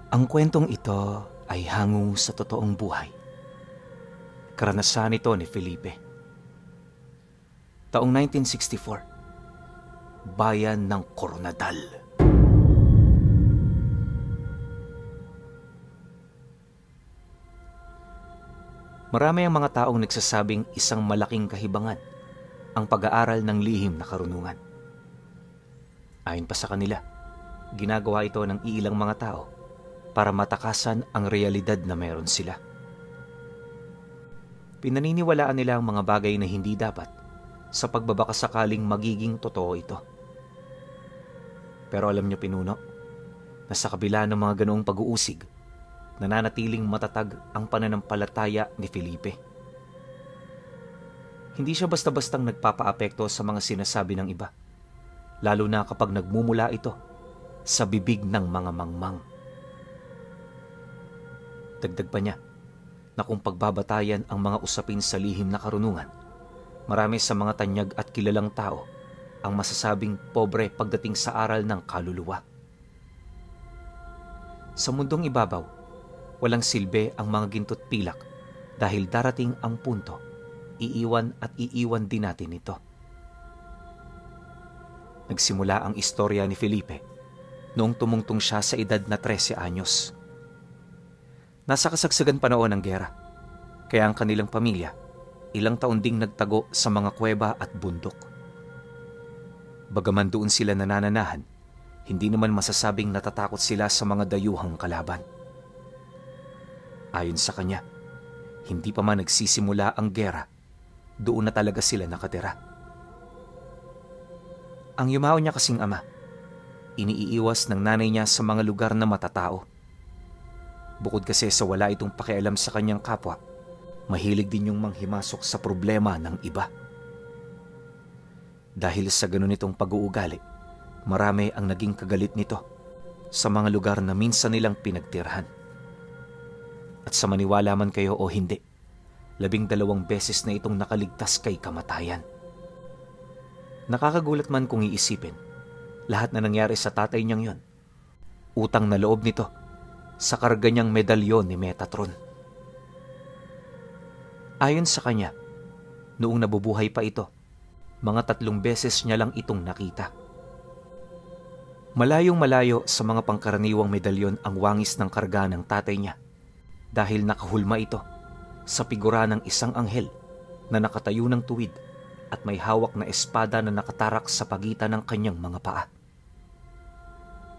Ang kwentong ito ay hango sa totoong buhay. Karanasan ito ni Felipe. Taong 1964, bayan ng Coronadal. Marami ang mga taong nagsasabing isang malaking kahibangan ang pag-aaral ng lihim na karunungan. Ayon pa sa kanila, ginagawa ito ng iilang mga tao para matakasan ang realidad na meron sila. Pinaniniwalaan nila ang mga bagay na hindi dapat sa pagbabakasakaling magiging totoo ito. Pero alam niyo, pinuno, na sa kabila ng mga ganoong pag-uusig, nananatiling matatag ang pananampalataya ni Felipe. Hindi siya basta-bastang nagpapaapekto sa mga sinasabi ng iba, lalo na kapag nagmumula ito sa bibig ng mga mangmang. Dagdag pa niya na kung pagbabatayan ang mga usapin sa lihim na karunungan, marami sa mga tanyag at kilalang tao ang masasabing pobre pagdating sa aral ng kaluluwa. Sa mundong ibabaw, walang silbi ang mga ginto't pilak dahil darating ang punto, iiwan at iiwan din natin ito. Nagsimula ang istorya ni Felipe noong tumungtong siya sa edad na 13 anyos. Nasa kasagsagan panahon ng giyera, kaya ang kanilang pamilya ilang taon ding nagtago sa mga kuweba at bundok. Bagaman doon sila nanananahan, hindi naman masasabing natatakot sila sa mga dayuhang kalaban. Ayon sa kanya, hindi pa man nagsisimula ang giyera, doon na talaga sila nakatira. Ang yumao niya kasing ama, iniiwas ng nanay niya sa mga lugar na matatao. Bukod kasi sa wala itong pakialam sa kanyang kapwa, mahilig din yung manghimasok sa problema ng iba. Dahil sa ganun itong pag-uugali, marami ang naging kagalit nito sa mga lugar na minsan nilang pinagtirahan. At sa maniwala man kayo o hindi, 12 beses na itong nakaligtas kay kamatayan. Nakakagulat man kung iisipin, lahat na nangyari sa tatay niyang yon, utang na loob nito sa karga niyang medalyon ni Metatron. Ayon sa kanya, noong nabubuhay pa ito, mga 3 beses niya lang itong nakita. Malayong malayo sa mga pangkaraniwang medalyon ang wangis ng karga ng tatay niya, dahil nakahulma ito sa figura ng isang anghel na nakatayo ng tuwid at may hawak na espada na nakatarak sa pagitan ng kanyang mga paa.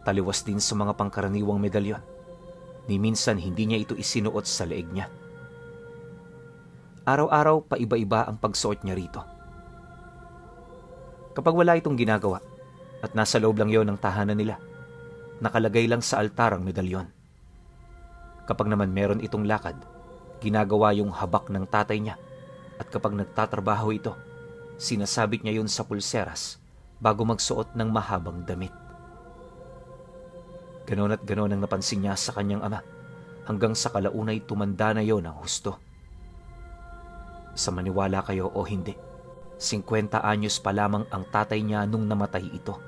Taliwas din sa mga pangkaraniwang medalyon, ni minsan hindi niya ito isinuot sa leeg niya. Araw-araw paiba-iba ang pagsuot niya rito. Kapag wala itong ginagawa at nasa loob lang yon ng tahanan nila, nakalagay lang sa altar ang medalyon. Kapag naman meron itong lakad, ginagawa yung habak ng tatay niya, at kapag nagtatrabaho ito, sinasabit niya yun sa pulseras bago magsuot ng mahabang damit. Ganon at ganon ang napansin niya sa kanyang ama, hanggang sa kalaunay tumanda na yon ang husto. Sa maniwala kayo o hindi, 50 anyos pa lamang ang tatay niya nung namatay ito.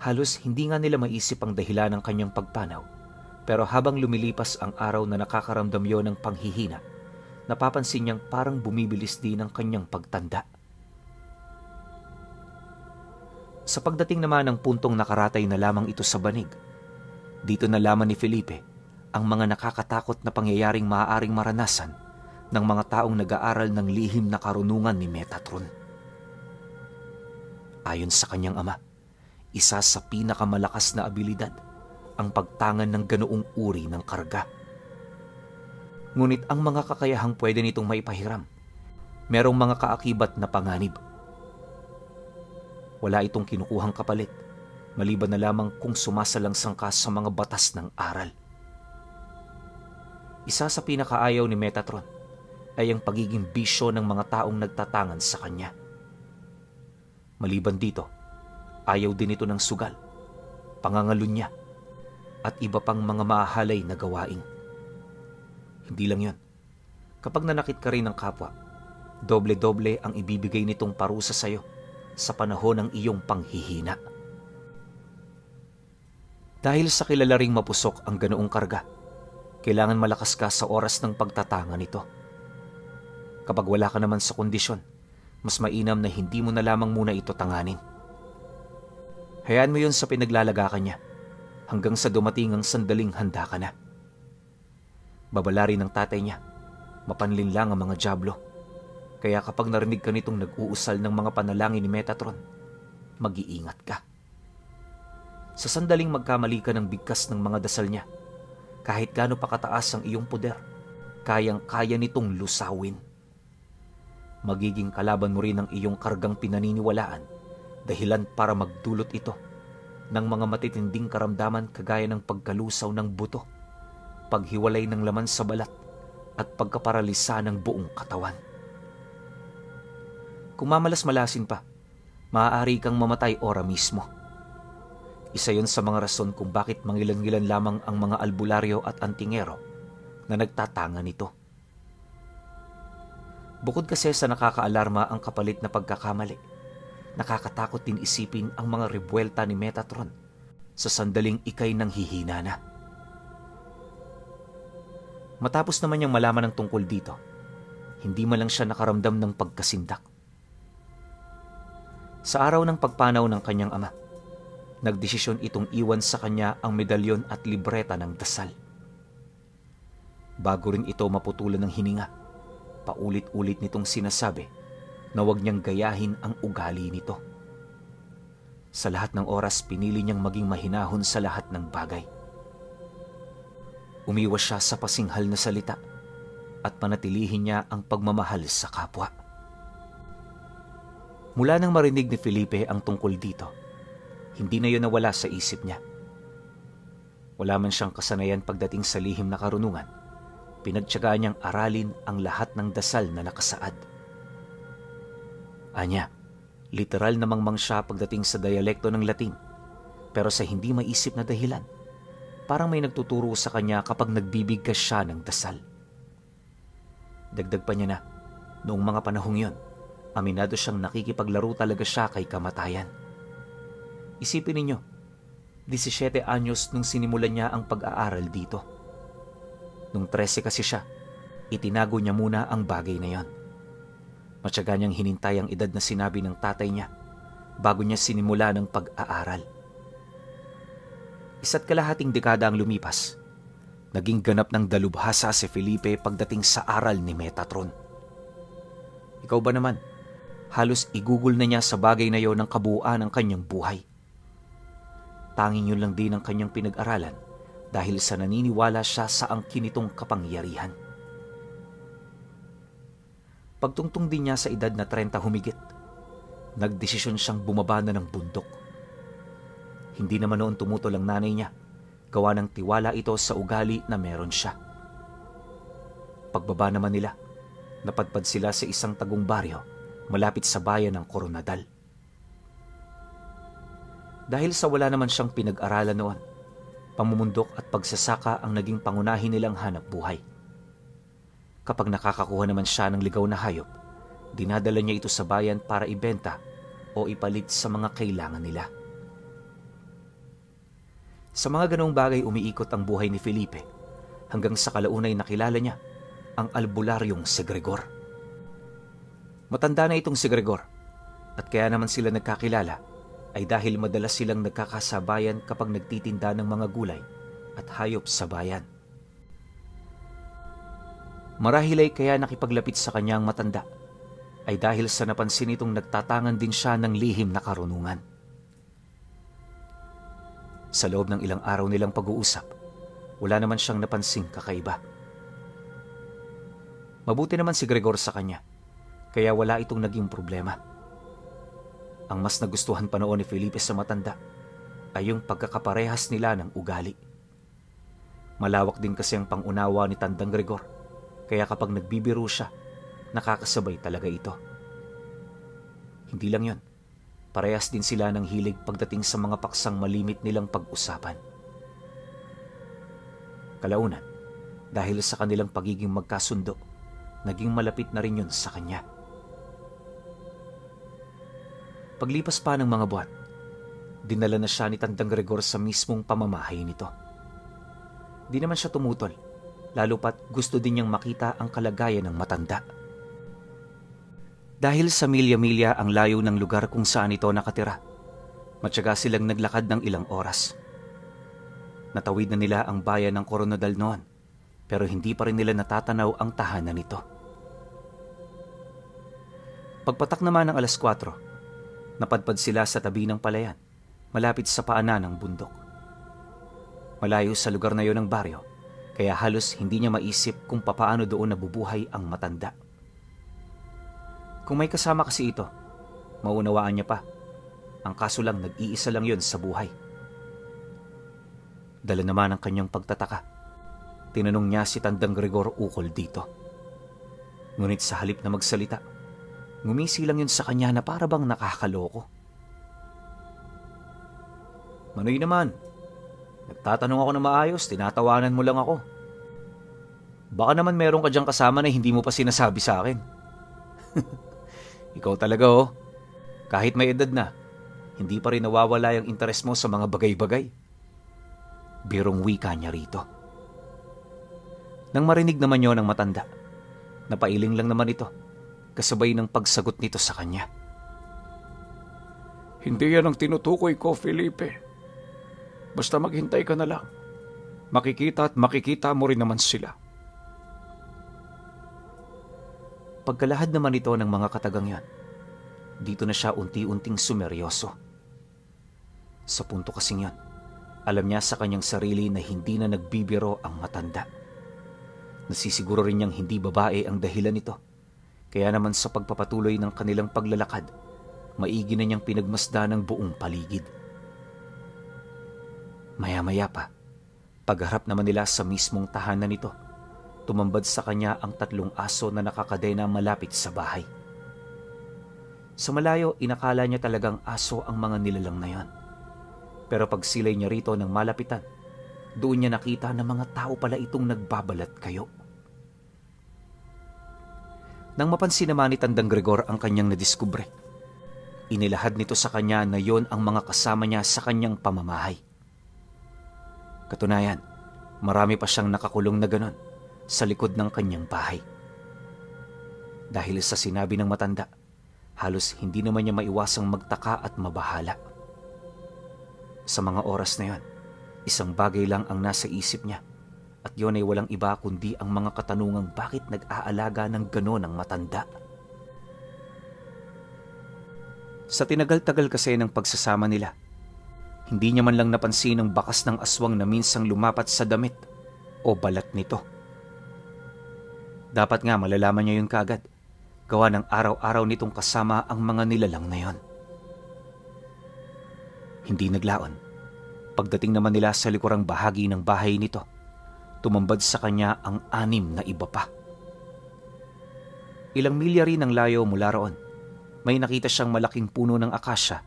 Halos hindi nga nila maisip ang dahilan ng kanyang pagpanaw. Pero habang lumilipas ang araw na nakakaramdam yon ng panghihina, napapansin niyang parang bumibilis din ang kanyang pagtanda. Sa pagdating naman ng puntong nakaratay na lamang ito sa banig, dito nalaman ni Felipe ang mga nakakatakot na pangyayaring maaaring maranasan ng mga taong nag-aaral ng lihim na karunungan ni Metatron. Ayon sa kanyang ama, isa sa pinakamalakas na abilidad ang pagtangan ng ganoong uri ng karga. Ngunit ang mga kakayahang pwede nitong maipahiram, merong mga kaakibat na panganib. Wala itong kinukuhang kapalit, maliban na lamang kung sumasalangsang ka sa mga batas ng aral. Isa sa pinakaayaw ni Metatron ay ang pagiging bisyo ng mga taong nagtatangan sa kanya. Maliban dito, ayaw din ito ng sugal, pangangalunya, at iba pang mga mahahalay na gawain. Hindi lang yon. Kapag nanakit ka rin ng kapwa, doble-doble ang ibibigay nitong parusa sa iyo sa panahon ng iyong panghihina. Dahil sa kilala ring mapusok ang ganoong karga, kailangan malakas ka sa oras ng pagtatanga nito. Kapag wala ka naman sa kondisyon, mas mainam na hindi mo na lamang muna ito tanganin. Hayaan mo yun sa pinaglalagakan niya hanggang sa dumating ang sandaling handa ka na. Babala rin ng tatay niya, mapanlin lang ang mga dyablo. Kaya kapag narinig ka nitong nag-uusal ng mga panalangin ni Metatron, mag-iingat ka. Sa sandaling magkamali ka ng bigkas ng mga dasal niya, kahit gaano pa kataas ang iyong poder, kayang-kaya nitong lusawin. Magiging kalaban mo rin ang iyong kargang pinaniniwalaan, dahilan para magdulot ito ng mga matitinding karamdaman kagaya ng pagkalusaw ng buto, paghiwalay ng laman sa balat, at pagkaparalisa ng buong katawan. Kung mamalas-malasin pa, maaari kang mamatay ora mismo. Isa yon sa mga rason kung bakit mangilan-ngilan lamang ang mga albularyo at antingero na nagtatanga nito. Bukod kasi sa nakakaalarma ang kapalit na pagkakamali, nakakatakot din isipin ang mga rebuelta ni Metatron sa sandaling ikay nang hihina na. Matapos naman niyang malaman ang tungkol dito, hindi man lang siya nakaramdam ng pagkasindak. Sa araw ng pagpanaw ng kanyang ama, nagdesisyon itong iwan sa kanya ang medalyon at libreta ng dasal. Bago rin ito maputulan ng hininga, paulit-ulit nitong sinasabi na huwag niyang gayahin ang ugali nito. Sa lahat ng oras, pinili niyang maging mahinahon sa lahat ng bagay. Umiwas siya sa pasinghal na salita at panatilihin niya ang pagmamahal sa kapwa. Mula nang marinig ni Felipe ang tungkol dito, hindi na yun nawala sa isip niya. Wala man siyang kasanayan pagdating sa lihim na karunungan, pinagtiyagaan niyang aralin ang lahat ng dasal na nakasaad. Anya, literal na mangmang siya pagdating sa dialekto ng Latin, pero sa hindi maisip na dahilan, parang may nagtuturo sa kanya kapag nagbibigkas siya ng dasal. Dagdag pa niya na, noong mga panahong yon, aminado siyang nakikipaglaro talaga siya kay kamatayan. Isipin ninyo, 17 anyos nung sinimulan niya ang pag-aaral dito. Nung 13 kasi siya, itinago niya muna ang bagay na yon. Matyaga niyang hinintay ang edad na sinabi ng tatay niya bago niya sinimula ng pag-aaral. 1.5 dekada ang lumipas. Naging ganap ng dalubhasa si Felipe pagdating sa aral ni Metatron. Ikaw ba naman? Halos igugol na niya sa bagay na yon ang kabuuan ng kanyang buhay. Tanging yun lang din ang kanyang pinag-aralan dahil sa naniniwala siya sa angkin nitong kapangyarihan. Pagtungtong din niya sa edad na 30 humigit, nagdesisyon siyang bumaba na ng bundok. Hindi naman noon tumutol ang nanay niya, gawa ng tiwala ito sa ugali na meron siya. Pagbaba naman nila, napadpad sila sa isang tagong baryo malapit sa bayan ng Coronadal. Dahil sa wala naman siyang pinag-aralan noon, pamumundok at pagsasaka ang naging pangunahin nilang hanap buhay. Kapag nakakakuha naman siya ng ligaw na hayop, dinadala niya ito sa bayan para ibenta o ipalit sa mga kailangan nila. Sa mga ganong bagay umiikot ang buhay ni Felipe hanggang sa kalaunay nakilala niya ang albularyong si Gregor. Matanda na itong si Gregor at kaya naman sila nagkakilala ay dahil madalas silang nagkakasabayan kapag nagtitinda ng mga gulay at hayop sa bayan. Marahil ay kaya nakipaglapit sa kanyang matanda ay dahil sa napansin itong nagtatangan din siya ng lihim na karunungan. Sa loob ng ilang araw nilang pag-uusap, wala naman siyang napansing kakaiba. Mabuti naman si Gregor sa kanya, kaya wala itong naging problema. Ang mas nagustuhan pa noon ni Felipe sa matanda ay yung pagkakaparehas nila ng ugali. Malawak din kasi ang pangunawa ni Tandang Gregor, kaya kapag nagbibiro siya, nakakasabay talaga ito. Hindi lang yon, parehas din sila ng hilig pagdating sa mga paksang malimit nilang pag-usapan. Kalaunan, dahil sa kanilang pagiging magkasundo, naging malapit na rin yun sa kanya. Paglipas pa ng mga buwan, Dinala na siya ni Tandang Gregor sa mismong pamamahay nito. Di naman siya tumutol, lalo pat gusto din niyang makita ang kalagayan ng matanda. Dahil sa milya-milya ang layo ng lugar kung saan ito nakatira, matyaga silang naglakad ng ilang oras. Natawid na nila ang bayan ng Coronadal noon, pero hindi pa rin nila natatanaw ang tahanan nito. Pagpatak naman ng 4:00, napadpad sila sa tabi ng palayan, malapit sa paanan ng bundok. Malayo sa lugar na yon ng baryo, kaya halos hindi niya maisip kung papaano doon nabubuhay ang matanda. Kung may kasama kasi ito, maunawaan niya pa. Ang kaso lang, nag-iisa lang yon sa buhay. Dala naman ang kanyang pagtataka. Tinanong niya si Tandang Gregor ukol dito. Ngunit sa halip na magsalita, ngumisi lang yun sa kanya na para bang nakakaloko. Manoy naman, nagtatanong ako na maayos, tinatawanan mo lang ako. Baka naman meron ka diyang kasama na hindi mo pa sinasabi sa akin. Ikaw talaga kahit may edad na, hindi pa rin nawawala yung interes mo sa mga bagay-bagay. Birong wika niya rito. Nang marinig naman yon ng matanda, napailing lang naman ito, kasabay ng pagsagot nito sa kanya. Hindi yan ang tinutukoy ko, Felipe. Basta maghintay ka na lang. Makikita at makikita mo rin naman sila. Pagkalahad naman ito ng mga katagang yan, dito na siya unti-unting sumeryoso. Sa punto kasing yan, alam niya sa kanyang sarili na hindi na nagbibiro ang matanda. Nasisiguro rin niyang hindi babae ang dahilan nito. Kaya naman sa pagpapatuloy ng kanilang paglalakad, maigi na niyang pinagmasdan ang buong paligid. Maya-maya pa, pagharap naman nila sa mismong tahanan nito, tumambad sa kanya ang 3 aso na nakakadena malapit sa bahay. Sa malayo, inakala niya talagang aso ang mga nilalang na yon. Pero pag silay niya rito ng malapitan, doon niya nakita na mga tao pala itong nagbabalat kayo. Nang mapansin naman ni Tandang Gregor ang kanyang nadiskubre, inilahad nito sa kanya na yon ang mga kasama niya sa kanyang pamamahay. Katunayan, marami pa siyang nakakulong na ganon sa likod ng kanyang bahay. Dahil sa sinabi ng matanda, halos hindi naman niya maiwasang magtaka at mabahala. Sa mga oras na yon, isang bagay lang ang nasa isip niya, at yon ay walang iba kundi ang mga katanungang bakit nag-aalaga ng ganon ang matanda. Sa tinagal-tagal kasi ng pagsasama nila, hindi niya man lang napansin ang bakas ng aswang na minsang lumapat sa damit o balat nito. Dapat nga malalaman niya yun kaagad, gawa ng araw-araw nitong kasama ang mga nilalang na yon. Hindi naglaon. Pagdating naman nila sa likurang bahagi ng bahay nito, tumambad sa kanya ang 6 na iba pa. Ilang milya rin ang layo mula roon, may nakita siyang malaking puno ng akasya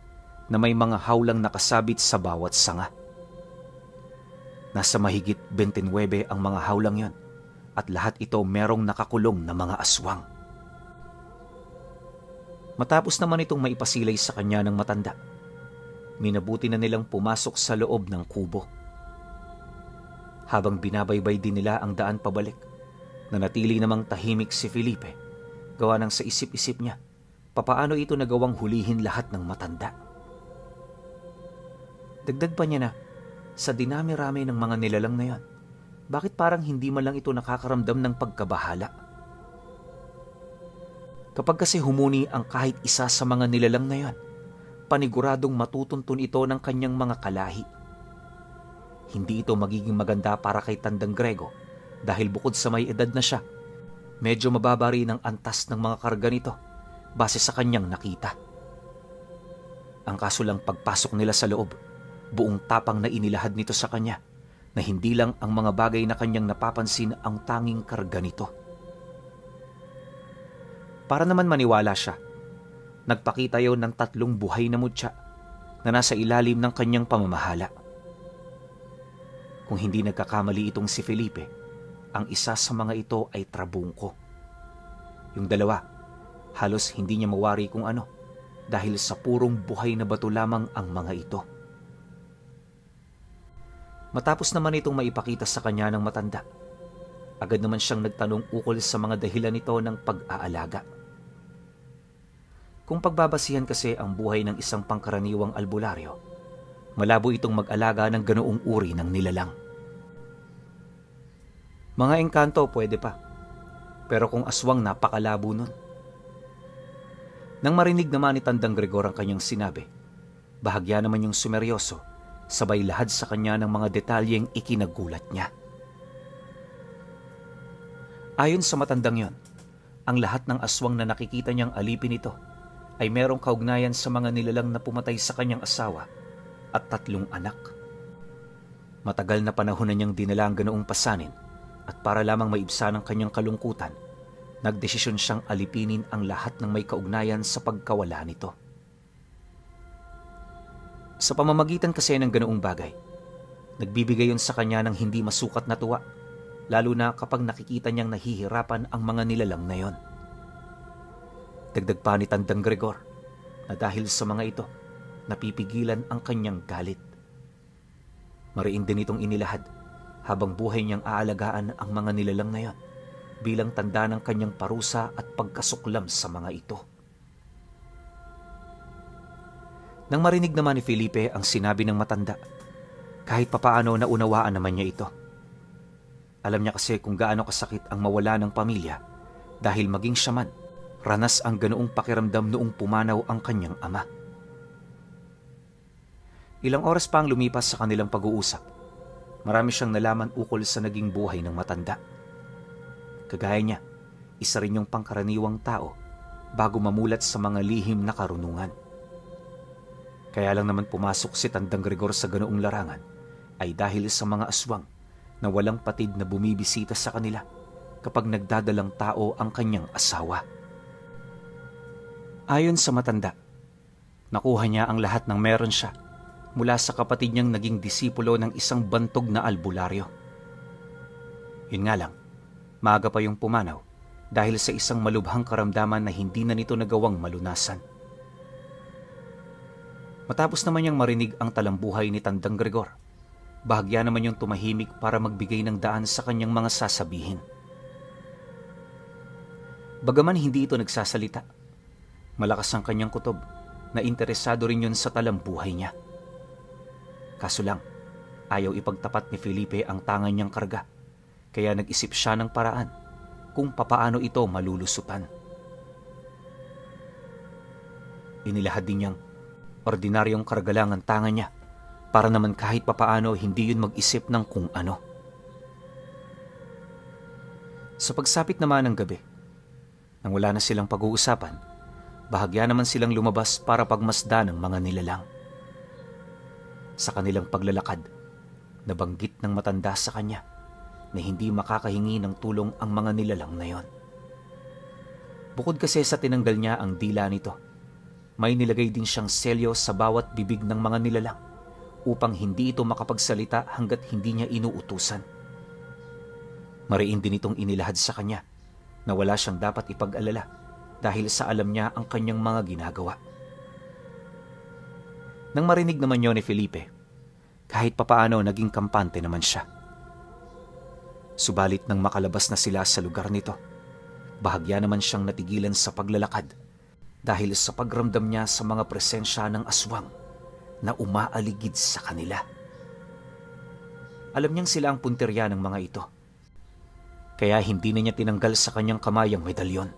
na may mga hawlang nakasabit sa bawat sanga. Nasa mahigit 29 ang mga hawlang yon, at lahat ito merong nakakulong na mga aswang. Matapos naman itong maipasilay sa kanya ng matanda, minabuti na nilang pumasok sa loob ng kubo. Habang binabaybay din nila ang daan pabalik, nanatili namang tahimik si Felipe, gawa ng sa isip-isip niya, papaano ito nagawang hulihin lahat ng matanda. Dagdag pa niya na, sa dinami-rami ng mga nilalang na yon, bakit parang hindi man lang ito nakakaramdam ng pagkabahala? Kapag kasi humuni ang kahit isa sa mga nilalang na yon, paniguradong matutuntun ito ng kanyang mga kalahi. Hindi ito magiging maganda para kay Tandang Grego dahil bukod sa may edad na siya, medyo mababa rin ang antas ng mga karga nito base sa kanyang nakita. Ang kaso lang pagpasok nila sa loob, buong tapang na inilahad nito sa kanya na hindi lang ang mga bagay na kanyang napapansin ang tanging karga nito. Para naman maniwala siya, nagpakita yon ng 3 buhay na mutya na nasa ilalim ng kanyang pamamahala. Kung hindi nagkakamali itong si Felipe, ang isa sa mga ito ay trabungko. Yung 2, halos hindi niya mawari kung ano dahil sa purong buhay na bato lamang ang mga ito. Matapos naman itong maipakita sa kanya ng matanda, agad naman siyang nagtanong ukol sa mga dahilan nito ng pag-aalaga. Kung pagbabasihan kasi ang buhay ng isang pangkaraniwang albularyo, malabo itong mag-alaga ng ganoong uri ng nilalang. Mga engkanto pwede pa, pero kung aswang napakalabo nun. Nang marinig naman ni Tandang Gregor ang kanyang sinabi, bahagya naman yung sumeryoso, sabay lahad sa kanya ng mga detalyeng ikinagulat niya. Ayon sa matandang yon, ang lahat ng aswang na nakikita niyang alipin ito ay merong kaugnayan sa mga nilalang na pumatay sa kanyang asawa at 3 anak. Matagal na panahon na niyang dinala ang ganoong pasanin at para lamang maibsan ang kanyang kalungkutan, nagdesisyon siyang alipinin ang lahat ng may kaugnayan sa pagkawala nito. Sa pamamagitan kasi ng ganoong bagay, nagbibigay yun sa kanya ng hindi masukat na tuwa, lalo na kapag nakikita niyang nahihirapan ang mga nilalang na yon. Dagdag pa ni Tandang Gregor na dahil sa mga ito, napipigilan ang kanyang galit. Mariin din itong inilahad habang buhay niyang aalagaan ang mga nilalang na yon bilang tanda ng kanyang parusa at pagkasuklam sa mga ito. Nang marinig naman ni Felipe ang sinabi ng matanda, kahit papaano naunawaan naman niya ito. Alam niya kasi kung gaano kasakit ang mawala ng pamilya dahil maging siya man, ranas ang ganoong pakiramdam noong pumanaw ang kanyang ama. Ilang oras pa ang lumipas sa kanilang pag-uusap, marami siyang nalaman ukol sa naging buhay ng matanda. Kagaya niya, isa rin yung pangkaraniwang tao bago mamulat sa mga lihim na karunungan. Kaya lang naman pumasok si Tandang Gregor sa ganoong larangan ay dahil sa mga aswang na walang patid na bumibisita sa kanila kapag nagdadalang tao ang kanyang asawa. Ayon sa matanda, nakuha niya ang lahat ng meron siya mula sa kapatid niyang naging disipulo ng isang bantog na albularyo. Yun nga lang, maaga pa yung pumanaw dahil sa isang malubhang karamdaman na hindi na nito nagawang malunasan. Matapos naman niyang marinig ang talambuhay ni Tandang Gregor, bahagya naman yung tumahimik para magbigay ng daan sa kanyang mga sasabihin. Bagaman hindi ito nagsasalita, malakas ang kanyang kutob na interesado rin yun sa talambuhay niya. Kaso lang, ayaw ipagtapat ni Felipe ang tangan niyang karga, kaya nag-isip siya ng paraan kung papaano ito malulusutan. Inilahad din niyang ordinaryong karga lang ang tangan niya para naman kahit papaano hindi yun mag-isip ng kung ano. Sa pagsapit naman ng gabi, nang wala na silang pag-uusapan, bahagya naman silang lumabas para pagmasdan ng mga nilalang. Sa kanilang paglalakad, nabanggit ng matanda sa kanya na hindi makakahingi ng tulong ang mga nilalang na yon. Bukod kasi sa tinanggal niya ang dila nito, may nilagay din siyang selyo sa bawat bibig ng mga nilalang upang hindi ito makapagsalita hanggat hindi niya inuutusan. Mariin din itong inilahad sa kanya na wala siyang dapat ipag-alala dahil sa alam niya ang kanyang mga ginagawa. Nang marinig naman yun ni Felipe, kahit papaano naging kampante naman siya. Subalit nang makalabas na sila sa lugar nito, bahagya naman siyang natigilan sa paglalakad dahil sa pagramdam niya sa mga presensya ng aswang na umaaligid sa kanila. Alam niyang sila ang punterya ng mga ito, kaya hindi na niya tinanggal sa kanyang kamay ang medalyon.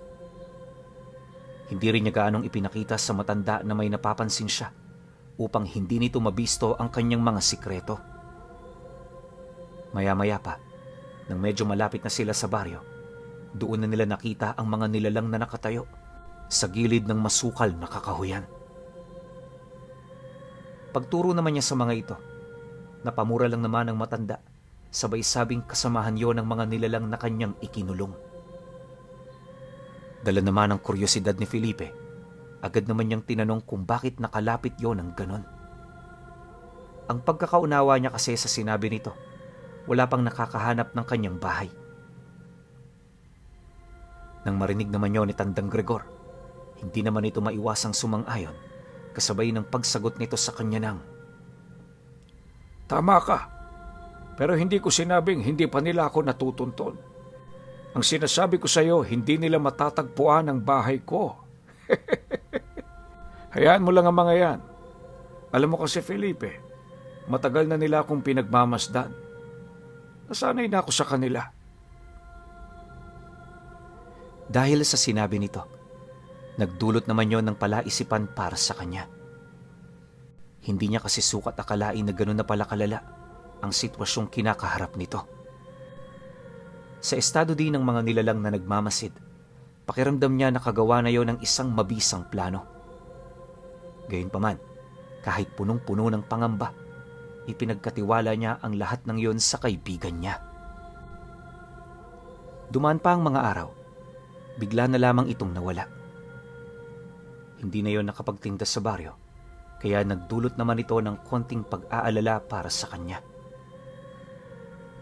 Hindi rin niya gaanong ipinakita sa matanda na may napapansin siya upang hindi nito mabisto ang kanyang mga sikreto. Maya-maya pa, nang medyo malapit na sila sa baryo, doon na nila nakita ang mga nilalang na nakatayo sa gilid ng masukal na kakahuyan. Pagturo naman niya sa mga ito, napamura lang naman ang matanda, sabay sabing kasamahan yon ng mga nilalang na kanyang ikinulong. Dala naman ang kuryosidad ni Felipe, agad naman niyang tinanong kung bakit nakalapit yon ng ganon. Ang pagkakaunawa niya kasi sa sinabi nito, wala pang nakakahanap ng kanyang bahay. Nang marinig naman yon ni Tandang Gregor, hindi naman ito maiwasang sumang-ayon, kasabay ng pagsagot nito sa kanya ng, "Tama ka. Pero hindi ko sinabing hindi pa nila ako natutunton. Ang sinasabi ko sa iyo, hindi nila matatagpuan ang bahay ko. Hayaan mo lang ang mga yan. Alam mo kasi, Felipe, matagal na nila akong pinagmamasdan. Nasanay na ako sa kanila. Dahil sa sinabi nito, nagdulot naman yon ng palaisipan para sa kanya. Hindi niya kasi sukat akalain na gano'n na pala kalala ang sitwasyong kinakaharap nito. Sa estado din ng mga nilalang na nagmamasid, pakiramdam niya nakagawa na yon ng isang mabisang plano. Gayunpaman, kahit punong-puno ng pangamba, ipinagkatiwala niya ang lahat ng yon sa kaibigan niya. Dumaan pa ang mga araw, bigla na lamang itong nawala. Hindi na yon nakapagtinda sa baryo, kaya nagdulot naman ito ng konting pag-aalala para sa kanya.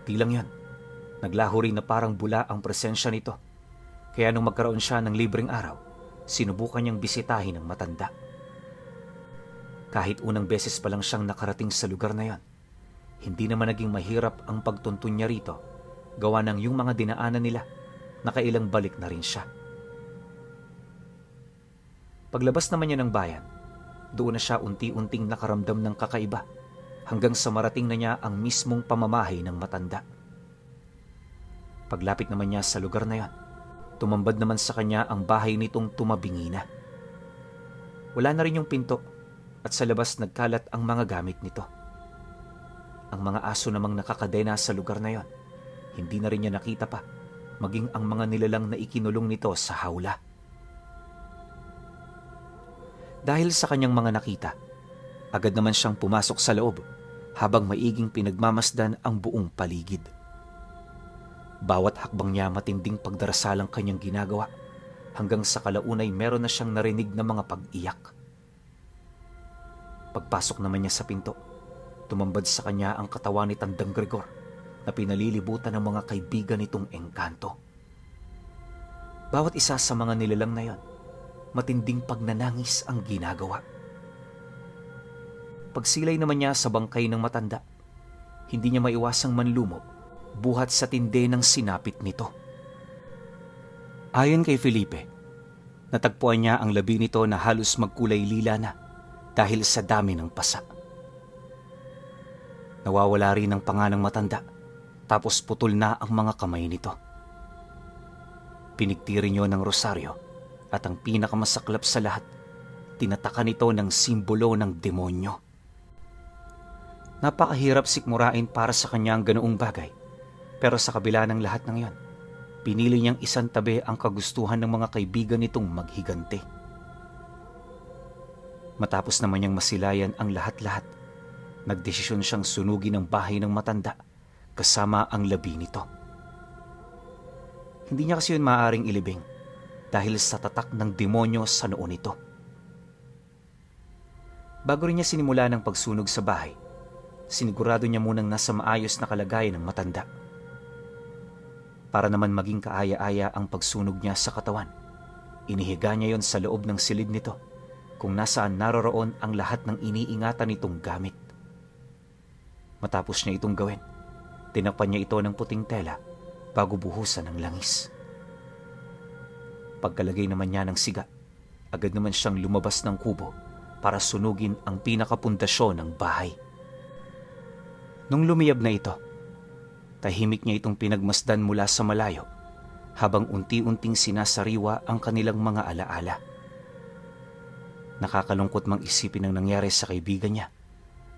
Di lang yan, naglaho rin na parang bula ang presensya nito, kaya nung magkaroon siya ng libreng araw, sinubukan niyang bisitahin ang matanda. Kahit unang beses pa lang siyang nakarating sa lugar na yon, hindi naman naging mahirap ang pagtuntun niya rito, gawa ng yung mga dinaanan nila, nakailang balik na rin siya. Paglabas naman niya ng bayan, doon na siya unti-unting nakaramdam ng kakaiba hanggang sa marating na niya ang mismong pamamahay ng matanda. Paglapit naman niya sa lugar na yon, tumambad naman sa kanya ang bahay nitong tumabingi na. Wala na rin yung pinto at sa labas nagkalat ang mga gamit nito. Ang mga aso namang nakakadena sa lugar na yon, hindi na rin niya nakita pa, maging ang mga nilalang na ikinulong nito sa hawla. Dahil sa kanyang mga nakita, agad naman siyang pumasok sa loob habang maiging pinagmamasdan ang buong paligid. Bawat hakbang niya matinding pagdarasalang kanyang ginagawa hanggang sa kalaunay meron na siyang narinig na mga pag-iyak. Pagpasok naman niya sa pinto, tumambad sa kanya ang katawan ni Tandang Gregor na pinalilibutan ng mga kaibigan nitong engkanto. Bawat isa sa mga nilalang na yon, matinding pagnanangis ang ginagawa. Pagsilay naman niya sa bangkay ng matanda, hindi niya maiwasang manlumo buhat sa tindi ng sinapit nito. Ayon kay Felipe, natagpuan niya ang labi nito na halos magkulay lila na dahil sa dami ng pasa. Nawawala rin ang panga ng matanda, tapos putol na ang mga kamay nito. Pinigtiri niyo ng rosaryo at ang pinakamasaklap sa lahat, tinatakan nito ng simbolo ng demonyo. Napakahirap sikmurain para sa kanya ang ganoong bagay, pero sa kabila ng lahat ng iyon, pinili niyang isang tabi ang kagustuhan ng mga kaibigan nitong maghigante. Matapos naman niyang masilayan ang lahat-lahat, nagdesisyon siyang sunugin ang bahay ng matanda kasama ang labi nito. Hindi niya kasi yun maaaring ilibing dahil sa tatak ng demonyo sa noo nito. Bago rin niya sinimula ng pagsunog sa bahay, sinigurado niya munang nasa maayos na kalagayan ng matanda. Para naman maging kaaya-aya ang pagsunog niya sa katawan, inihiga niya yon sa loob ng silid nito kung nasaan naroroon ang lahat ng iniingatan nitong gamit. Matapos niya itong gawin, tinakpan niya ito ng puting tela bago buhusan ng langis. Pagkalagay naman niya ng siga, agad naman siyang lumabas ng kubo para sunugin ang pinakapundasyon ng bahay. Nung lumiyab na ito, tahimik niya itong pinagmasdan mula sa malayo habang unti-unting sinasariwa ang kanilang mga alaala. Nakakalungkot mang isipin ang nangyari sa kaibigan niya.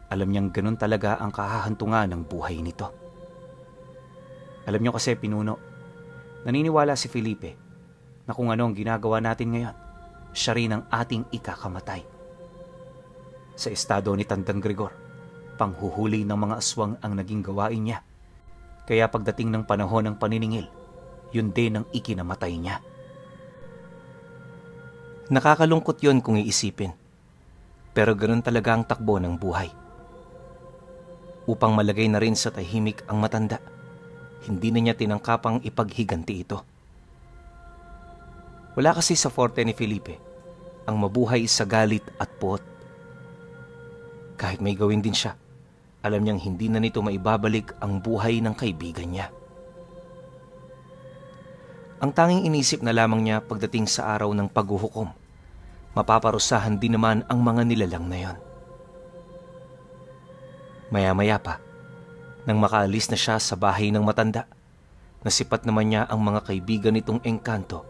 Alam niyang ganun talaga ang kahahantungan ng buhay nito. Alam niyo kasi, pinuno, naniniwala si Felipe na kung ano ang ginagawa natin ngayon, siya rin ang ating ikakamatay. Sa estado ni Tandang Gregor, panghuhuli ng mga aswang ang naging gawain niya. Kaya pagdating ng panahon ng paniningil, yun din ang ikinamatay niya. Nakakalungkot yun kung iisipin. Pero ganun talaga ang takbo ng buhay. Upang malagay na rin sa tahimik ang matanda, hindi na niya tinangkapang ipaghiganti ito. Wala kasi sa forte ni Felipe ang mabuhay sa galit at puot. Kahit may gawin din siya, alam niyang hindi na nito maibabalik ang buhay ng kaibigan niya. Ang tanging inisip na lamang niya pagdating sa araw ng paghuhukom, mapaparusahan din naman ang mga nilalang na yon. Maya-maya pa, nang makaalis na siya sa bahay ng matanda, nasipat naman niya ang mga kaibigan nitong engkanto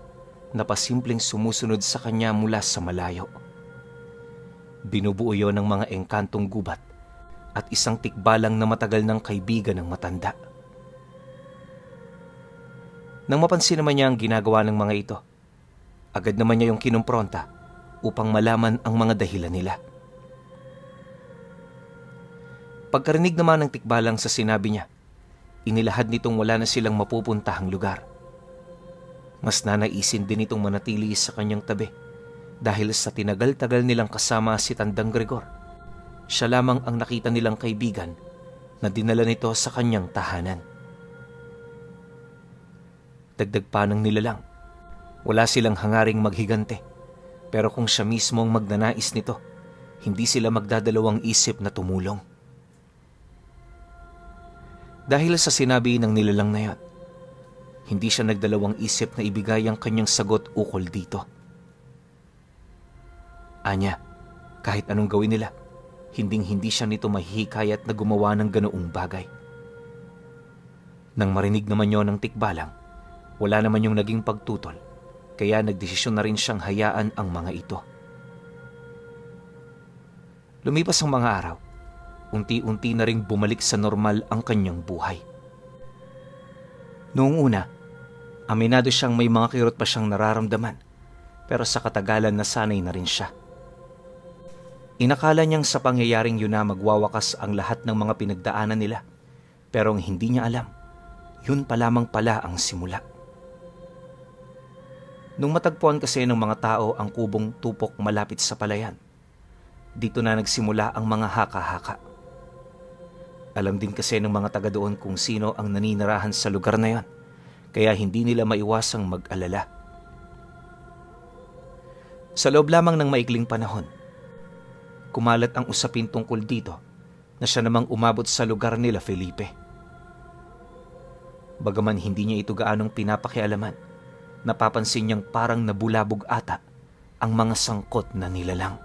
na pasimpleng sumusunod sa kanya mula sa malayo. Binubuo yon ng mga engkantong gubat at isang tikbalang na matagal ng kaibigan ng matanda. Nang mapansin naman niya ang ginagawa ng mga ito, agad naman niya yung kinumpronta upang malaman ang mga dahilan nila. Pagkarinig naman ng tikbalang sa sinabi niya, inilahad nitong wala na silang mapupuntahang lugar. Mas nanaisin din itong manatili sa kanyang tabi dahil sa tinagal-tagal nilang kasama si Tandang Gregor. Siya lamang ang nakita nilang kaibigan na dinala nito sa kanyang tahanan. Dagdag pa ng nilalang, wala silang hangaring maghigante, pero kung siya mismo ang magnanais nito, hindi sila magdadalawang isip na tumulong. Dahil sa sinabi ng nilalang na yon, hindi siya nagdalawang isip na ibigay ang kanyang sagot ukol dito. Anya, kahit anong gawin nila, hinding-hindi siya nito mahihikayat na gumawa ng ganoong bagay. Nang marinig naman yon ng tikbalang, wala naman yung naging pagtutol, kaya nagdesisyon na rin siyang hayaan ang mga ito. Lumipas ang mga araw, unti-unti na ring bumalik sa normal ang kanyang buhay. Noong una, aminado siyang may mga kirot pa siyang nararamdaman, pero sa katagalan nasanay na rin siya. Inakala niyang sa pangyayaring yun na magwawakas ang lahat ng mga pinagdaanan nila, pero ang hindi niya alam, yun pa lamang pala ang simula. Nung matagpuan kasi ng mga tao ang kubong tupok malapit sa palayan, dito na nagsimula ang mga haka-haka. Alam din kasi ng mga taga doon kung sino ang naninirahan sa lugar na yon, kaya hindi nila maiwasang mag-alala. Sa loob lamang ng maikling panahon, kumalat ang usapin tungkol dito na siya namang umabot sa lugar nila Felipe. Bagaman hindi niya ito gaanong pinapakialaman, napapansin niyang parang nabulabog ata ang mga sangkot na nilalang.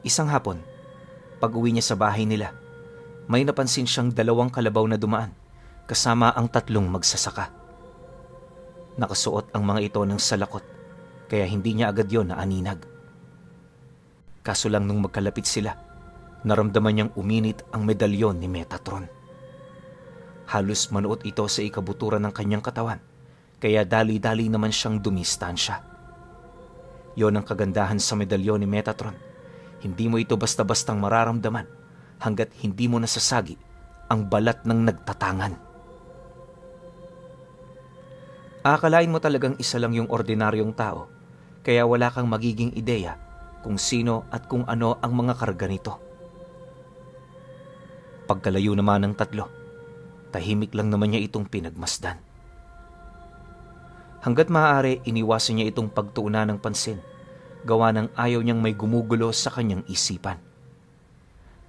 Isang hapon, pag-uwi niya sa bahay nila, may napansin siyang 2 kalabaw na dumaan kasama ang 3 magsasaka. Nakasuot ang mga ito ng salakot, kaya hindi niya agad yon naaninag. Kaso lang nung magkalapit sila, naramdaman niyang uminit ang medalyon ni Metatron. Halos manuot ito sa ikabuturan ng kanyang katawan, kaya dali-dali naman siyang dumistansya. Yon ang kagandahan sa medalyon ni Metatron. Hindi mo ito basta-bastang mararamdaman hanggat hindi mo nasasagi ang balat ng nagtatangan. Akalain mo talagang isa lang yung ordinaryong tao, kaya wala kang magiging ideya kung sino at kung ano ang mga karga nito. Pagkalayo naman ng 3, tahimik lang naman niya itong pinagmasdan. Hanggat maaari, iniwasan niya itong pagtuunan ng pansin, gawa ng ayaw niyang may gumugulo sa kanyang isipan.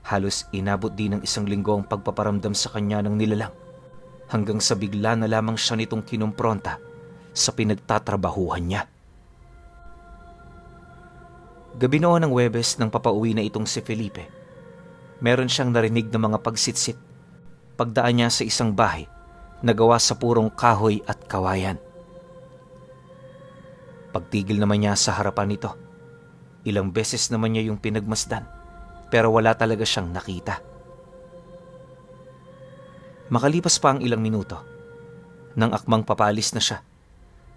Halos inabot din ng 1 linggo ang pagpaparamdam sa kanya ng nilalang, hanggang sa bigla na lamang siya nitong kinumpronta sa pinagtatrabahuhan niya. Gabi noon ng Huwebes nang papauwi na itong si Felipe, meron siyang narinig na mga pagsitsit pagdaan niya sa isang bahay na gawa sa purong kahoy at kawayan. Pagtigil naman niya sa harapan nito, ilang beses naman niya yung pinagmasdan, pero wala talaga siyang nakita. Makalipas pa ang ilang minuto, nang akmang papalis na siya,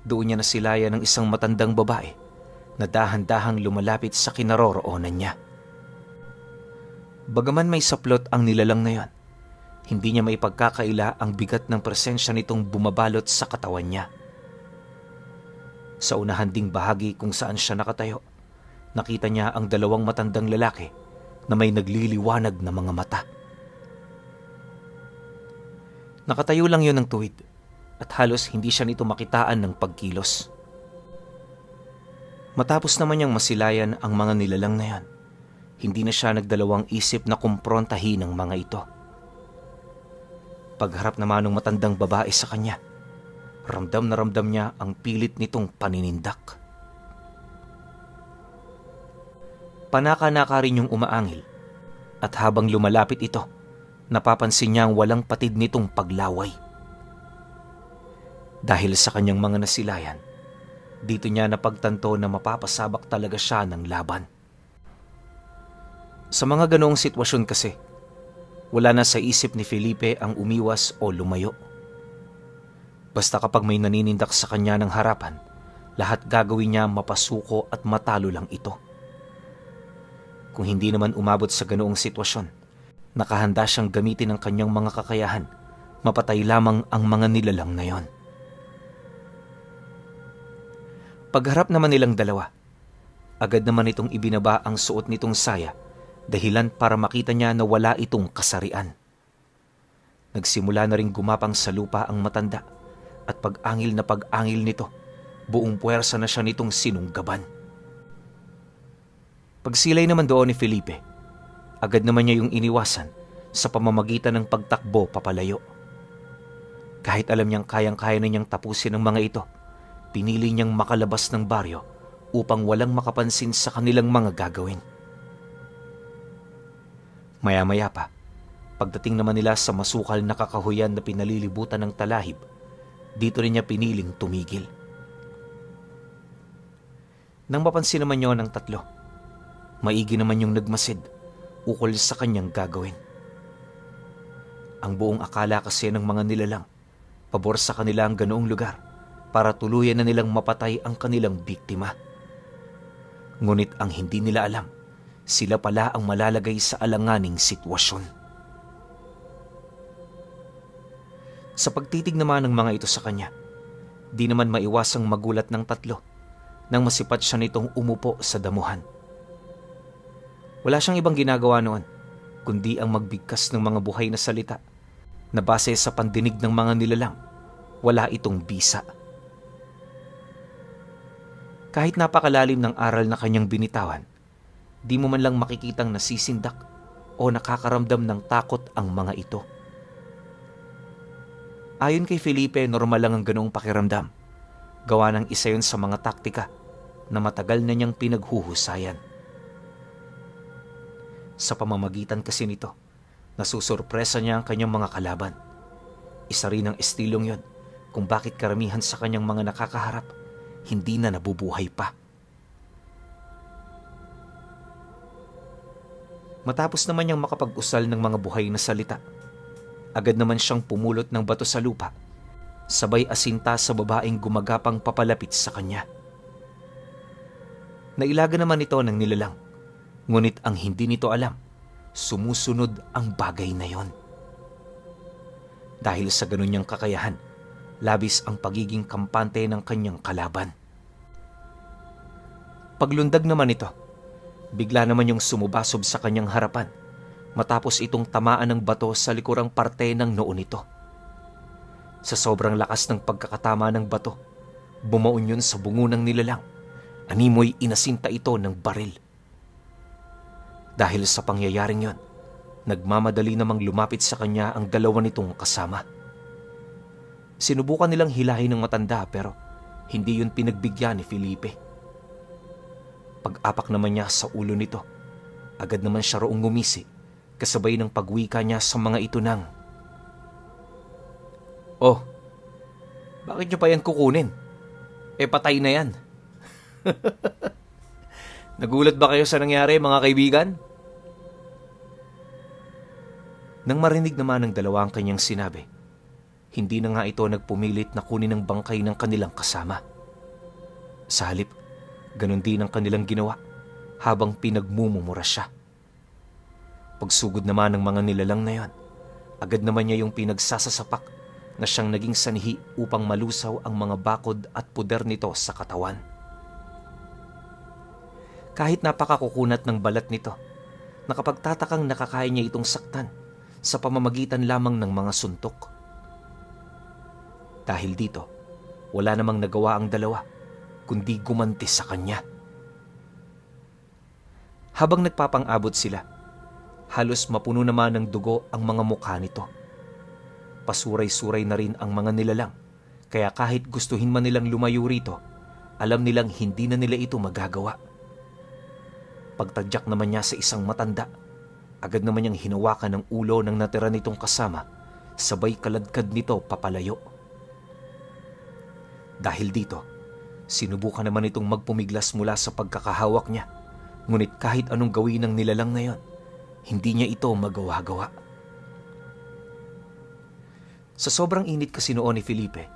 doon niya nasilayan ng isang matandang babae na dahan-dahang lumalapit sa kinaroroonan niya. Bagaman may saplot ang nilalang na yon, hindi niya maipagkakaila ang bigat ng presensya nitong bumabalot sa katawan niya. Sa unahan ding bahagi kung saan siya nakatayo, nakita niya ang 2 matandang lalaki na may nagliliwanag na mga mata. Nakatayo lang yun ng tuwid at halos hindi siya nito makitaan ng pagkilos. Matapos naman niyang masilayan ang mga nilalang na yan, hindi na siya nagdalawang isip na kumprontahin ang mga ito. Pagharap naman ng matandang babae sa kanya, ramdam na ramdam niya ang pilit nitong paninindak. Panaka-naka rin yung umaangil, at habang lumalapit ito, napapansin niya ang walang patid nitong paglaway. Dahil sa kanyang mga nasilayan, dito niya napagtanto na mapapasabak talaga siya ng laban. Sa mga ganoong sitwasyon kasi, wala na sa isip ni Felipe ang umiwas o lumayo. Basta kapag may naninindak sa kanya ng harapan, lahat gagawin niya mapasuko at matalo lang ito. Kung hindi naman umabot sa ganoong sitwasyon, nakahanda siyang gamitin ang kanyang mga kakayahan, mapatay lamang ang mga nilalang na yon. Pagharap naman nilang dalawa, agad naman itong ibinaba ang suot nitong saya, dahilan para makita niya na wala itong kasarian. Nagsimula na ring gumapang sa lupa ang matanda, at pag-angil na pag-angil nito, buong puwersa na siya nitong sinunggaban. Pagsilay naman doon ni Felipe, agad naman niya yung iniwasan sa pamamagitan ng pagtakbo papalayo. Kahit alam niyang kayang-kaya na niyang tapusin ang mga ito, pinili niyang makalabas ng baryo upang walang makapansin sa kanilang mga gagawin. Maya-maya pa, pagdating naman nila sa masukal na kakahuyan na pinalilibutan ng talahib, dito rin niya piniling tumigil. Nang mapansin naman niyo ng tatlo, maigi naman yung nagmasid ukol sa kanyang gagawin. Ang buong akala kasi ng mga nilalang, pabor sa kanila ang ganoong lugar para tuluyan na nilang mapatay ang kanilang biktima. Ngunit ang hindi nila alam, sila pala ang malalagay sa alanganing sitwasyon. Sa pagtitig naman ng mga ito sa kanya, di naman maiwasang magulat ng tatlo nang masipat siya nitong umupo sa damuhan. Wala siyang ibang ginagawa noon, kundi ang magbigkas ng mga buhay na salita na base sa pandinig ng mga nilalang, wala itong bisa. Kahit napakalalim ng aral na kanyang binitawan, di mo man lang makikitang nasisindak o nakakaramdam ng takot ang mga ito. Ayon kay Felipe, normal lang ang ganoong pakiramdam. Gawa ng isa yun sa mga taktika na matagal na niyang pinaghuhusayan. Sa pamamagitan kasi nito, nasusurpresa niya ang kanyang mga kalaban. Isa rin ang estilong yon kung bakit karamihan sa kanyang mga nakakaharap hindi na nabubuhay pa. Matapos naman niyang makapag-usal ng mga buhay na salita, agad naman siyang pumulot ng bato sa lupa, sabay asinta sa babaeng gumagapang papalapit sa kanya. Nailaga naman ito ng nilalang, ngunit ang hindi nito alam, sumusunod ang bagay na yon. Dahil sa ganun niyang kakayahan, labis ang pagiging kampante ng kanyang kalaban. Paglundag naman ito, bigla naman yung sumubasob sa kanyang harapan matapos itong tamaan ng bato sa likurang parte ng noo nito. Sa sobrang lakas ng pagkakatama ng bato, bumaon yun sa bungo ng nilalang. Animoy inasinta ito ng baril. Dahil sa pangyayaring yon, nagmamadali namang lumapit sa kanya ang dalawa nitong kasama. Sinubukan nilang hilahin ng matanda pero hindi yun pinagbigyan ni Felipe. Pag-apak naman niya sa ulo nito, agad naman siya roong ngumisi kasabay ng pagwika niya sa mga ito ng, "Oh, bakit niyo pa yan kukunin? Patay na yan." Nagulat ba kayo sa nangyari, mga kaibigan? Nang marinig naman ng dalawa ang kanyang sinabi, hindi na nga ito nagpumilit na kunin ang bangkay ng kanilang kasama. Sa halip, ganun din ang kanilang ginawa habang pinagmumumura siya. Pagsugod naman ng mga nilalang na yon, agad naman niya yung pinagsasasapak na siyang naging sanhi upang malusaw ang mga bakod at puder nito sa katawan. Kahit napakakukunat ng balat nito, nakapagtatakang nakakaya niya itong saktan sa pamamagitan lamang ng mga suntok. Dahil dito, wala namang nagawa ang dalawa, kundi gumanti sa kanya. Habang nagpapang-abot sila, halos mapuno naman ng dugo ang mga mukha nito. Pasuray-suray na rin ang mga nilalang, kaya kahit gustuhin man nilang lumayo rito, alam nilang hindi na nila ito magagawa. Pagtadyak naman niya sa isang matanda, agad naman niyang hinawakan ng ulo ng natira nitong kasama, sabay kaladkad nito papalayo. Dahil dito, sinubukan naman itong magpumiglas mula sa pagkakahawak niya, ngunit kahit anong gawin ng nilalang na yon, hindi niya ito magawa-gawa. Sa sobrang init kasi noon ni Felipe,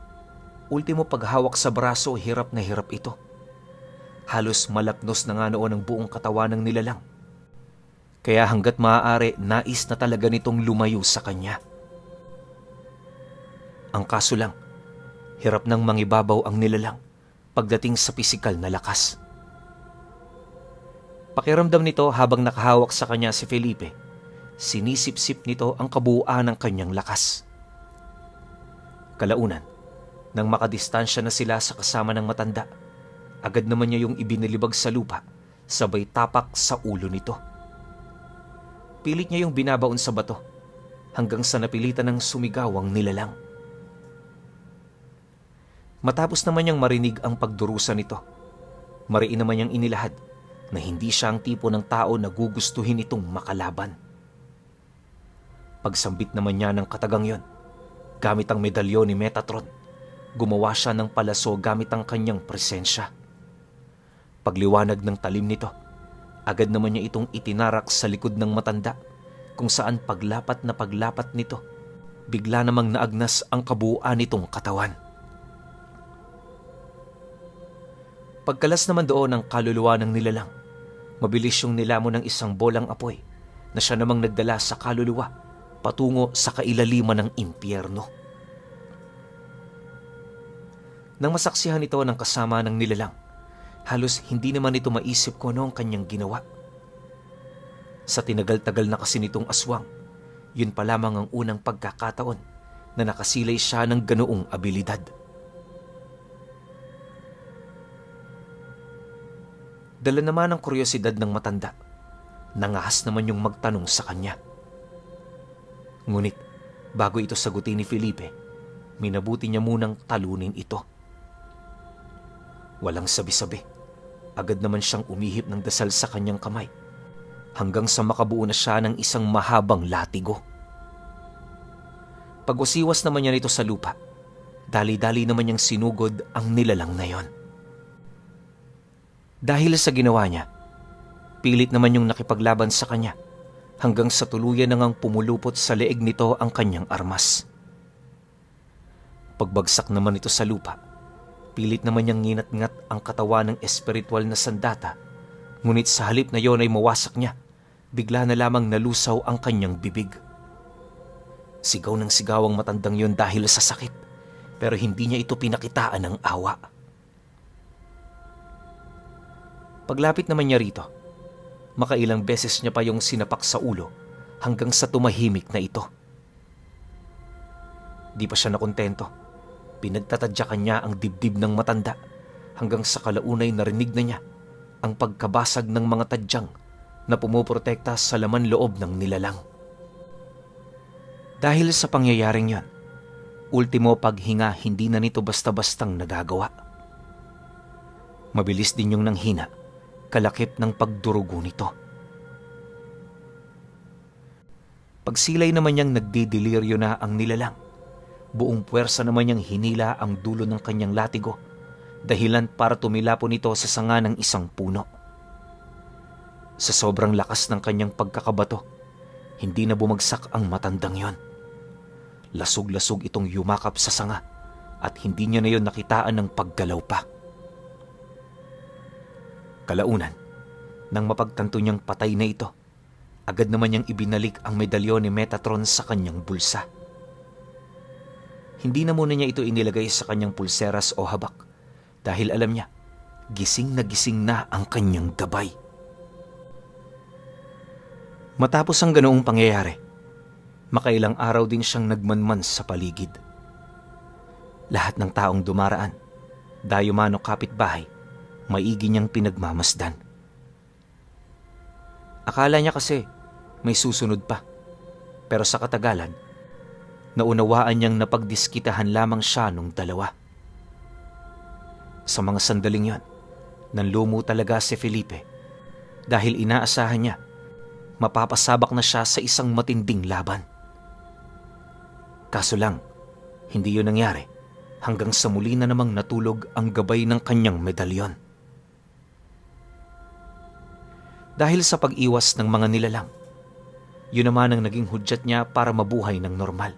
ultimo paghawak sa braso, hirap na hirap ito. Halos malapnos na nga noon ang buong katawan ng nilalang. Kaya hanggat maaari, nais na talaga nitong lumayo sa kanya. Ang kaso lang, hirap nang mangibabaw ang nilalang pagdating sa pisikal na lakas. Pakiramdam nito habang nakahawak sa kanya si Felipe, sinisip-sip nito ang kabuuan ng kanyang lakas. Kalaunan, nang makadistansya na sila sa kasama ng matanda, agad naman niya yung ibinilibag sa lupa, sabay tapak sa ulo nito. Pilit niya yung binabaon sa bato, hanggang sa napilitan ng sumigaw ang nilalang. Matapos naman niyang marinig ang pagdurusa nito, mariin naman niyang inilahad na hindi siya ang tipo ng tao na gugustuhin itong makalaban. Pagsambit naman niya ng katagang yon, gamit ang medalyon ni Metatron, gumawa siya ng palaso gamit ang kanyang presensya. Pagliwanag ng talim nito, agad naman niya itong itinarak sa likod ng matanda, kung saan paglapat nito, bigla namang naagnas ang kabuuan nitong katawan. Pagkalas naman doon ng kaluluwa ng nilalang, mabilis yung nilamon ng isang bolang apoy na siya namang nagdala sa kaluluwa patungo sa kailaliman ng impyerno. Nang masaksihan ito ng kasama ng nilalang, halos hindi naman ito maisip kung ano ang kanyang ginawa. Sa tinagal-tagal na kasi nitong aswang, yun pa lamang ang unang pagkakataon na nakasilay siya ng ganoong abilidad. Dala naman ang kuryosidad ng matanda, nangahas naman yung magtanong sa kanya. Ngunit bago ito sagutin ni Felipe, minabuti niya munang talunin ito. Walang sabi-sabi, agad naman siyang umihip ng dasal sa kanyang kamay, hanggang sa makabuo na siya ng isang mahabang latigo. Pag-usiwas naman niya nito sa lupa, dali-dali naman niyang sinugod ang nilalang na yon. Dahil sa ginawa niya, pilit naman yung nakipaglaban sa kanya, hanggang sa tuluyan na ngang pumulupot sa leeg nito ang kanyang armas. Pagbagsak naman ito sa lupa, pilit naman niyang nginat-ngat ang katawan ng espiritual na sandata, ngunit sa halip na yon ay mawasak niya, bigla na lamang nalusaw ang kanyang bibig. Sigaw ng sigaw ang matandang yon dahil sa sakit, pero hindi niya ito pinakitaan ng awa. Paglapit naman niya rito, makailang beses niya pa yung sinapak sa ulo hanggang sa tumahimik na ito. Di pa siya nakontento. Pinagtatadyakan niya ang dibdib ng matanda hanggang sa kalaunay narinig na niya ang pagkabasag ng mga tadyang na pumuprotekta sa laman loob ng nilalang. Dahil sa pangyayaring yon, ultimo paghinga hindi na nito basta-bastang nagagawa. Mabilis din yung nanghina, kalakip ng pagdurugo nito. Pagsilay naman niyang nagdideliryo na ang nilalang, buong puwersa naman niyang hinila ang dulo ng kanyang latigo, dahilan para tumilapon ito sa sanga ng isang puno. Sa sobrang lakas ng kanyang pagkakabato, hindi na bumagsak ang matandang yon. Lasog-lasog itong yumakap sa sanga at hindi niya na yon nakitaan ng paggalaw pa. Kalaunan, nang mapagtanto niyang patay na ito, agad naman niyang ibinalik ang medalyon ni Metatron sa kanyang bulsa. Hindi na muna niya ito inilagay sa kanyang pulseras o habak dahil alam niya, gising na ang kanyang gabay. Matapos ang ganoong pangyayari, makailang araw din siyang nagmanman sa paligid. Lahat ng taong dumaraan, dayo man o kapitbahay, maigi niyang pinagmamasdan. Akala niya kasi may susunod pa. Pero sa katagalan, naunawaan niyang napagdiskitahan lamang siya nung dalawa. Sa mga sandaling yon, nanlumo talaga si Felipe dahil inaasahan niya mapapasabak na siya sa isang matinding laban. Kaso lang, hindi yun nangyari hanggang sa muli na namang natulog ang gabay ng kanyang medalyon. Dahil sa pag-iwas ng mga nilalang, yun naman ang naging hudyat niya para mabuhay ng normal.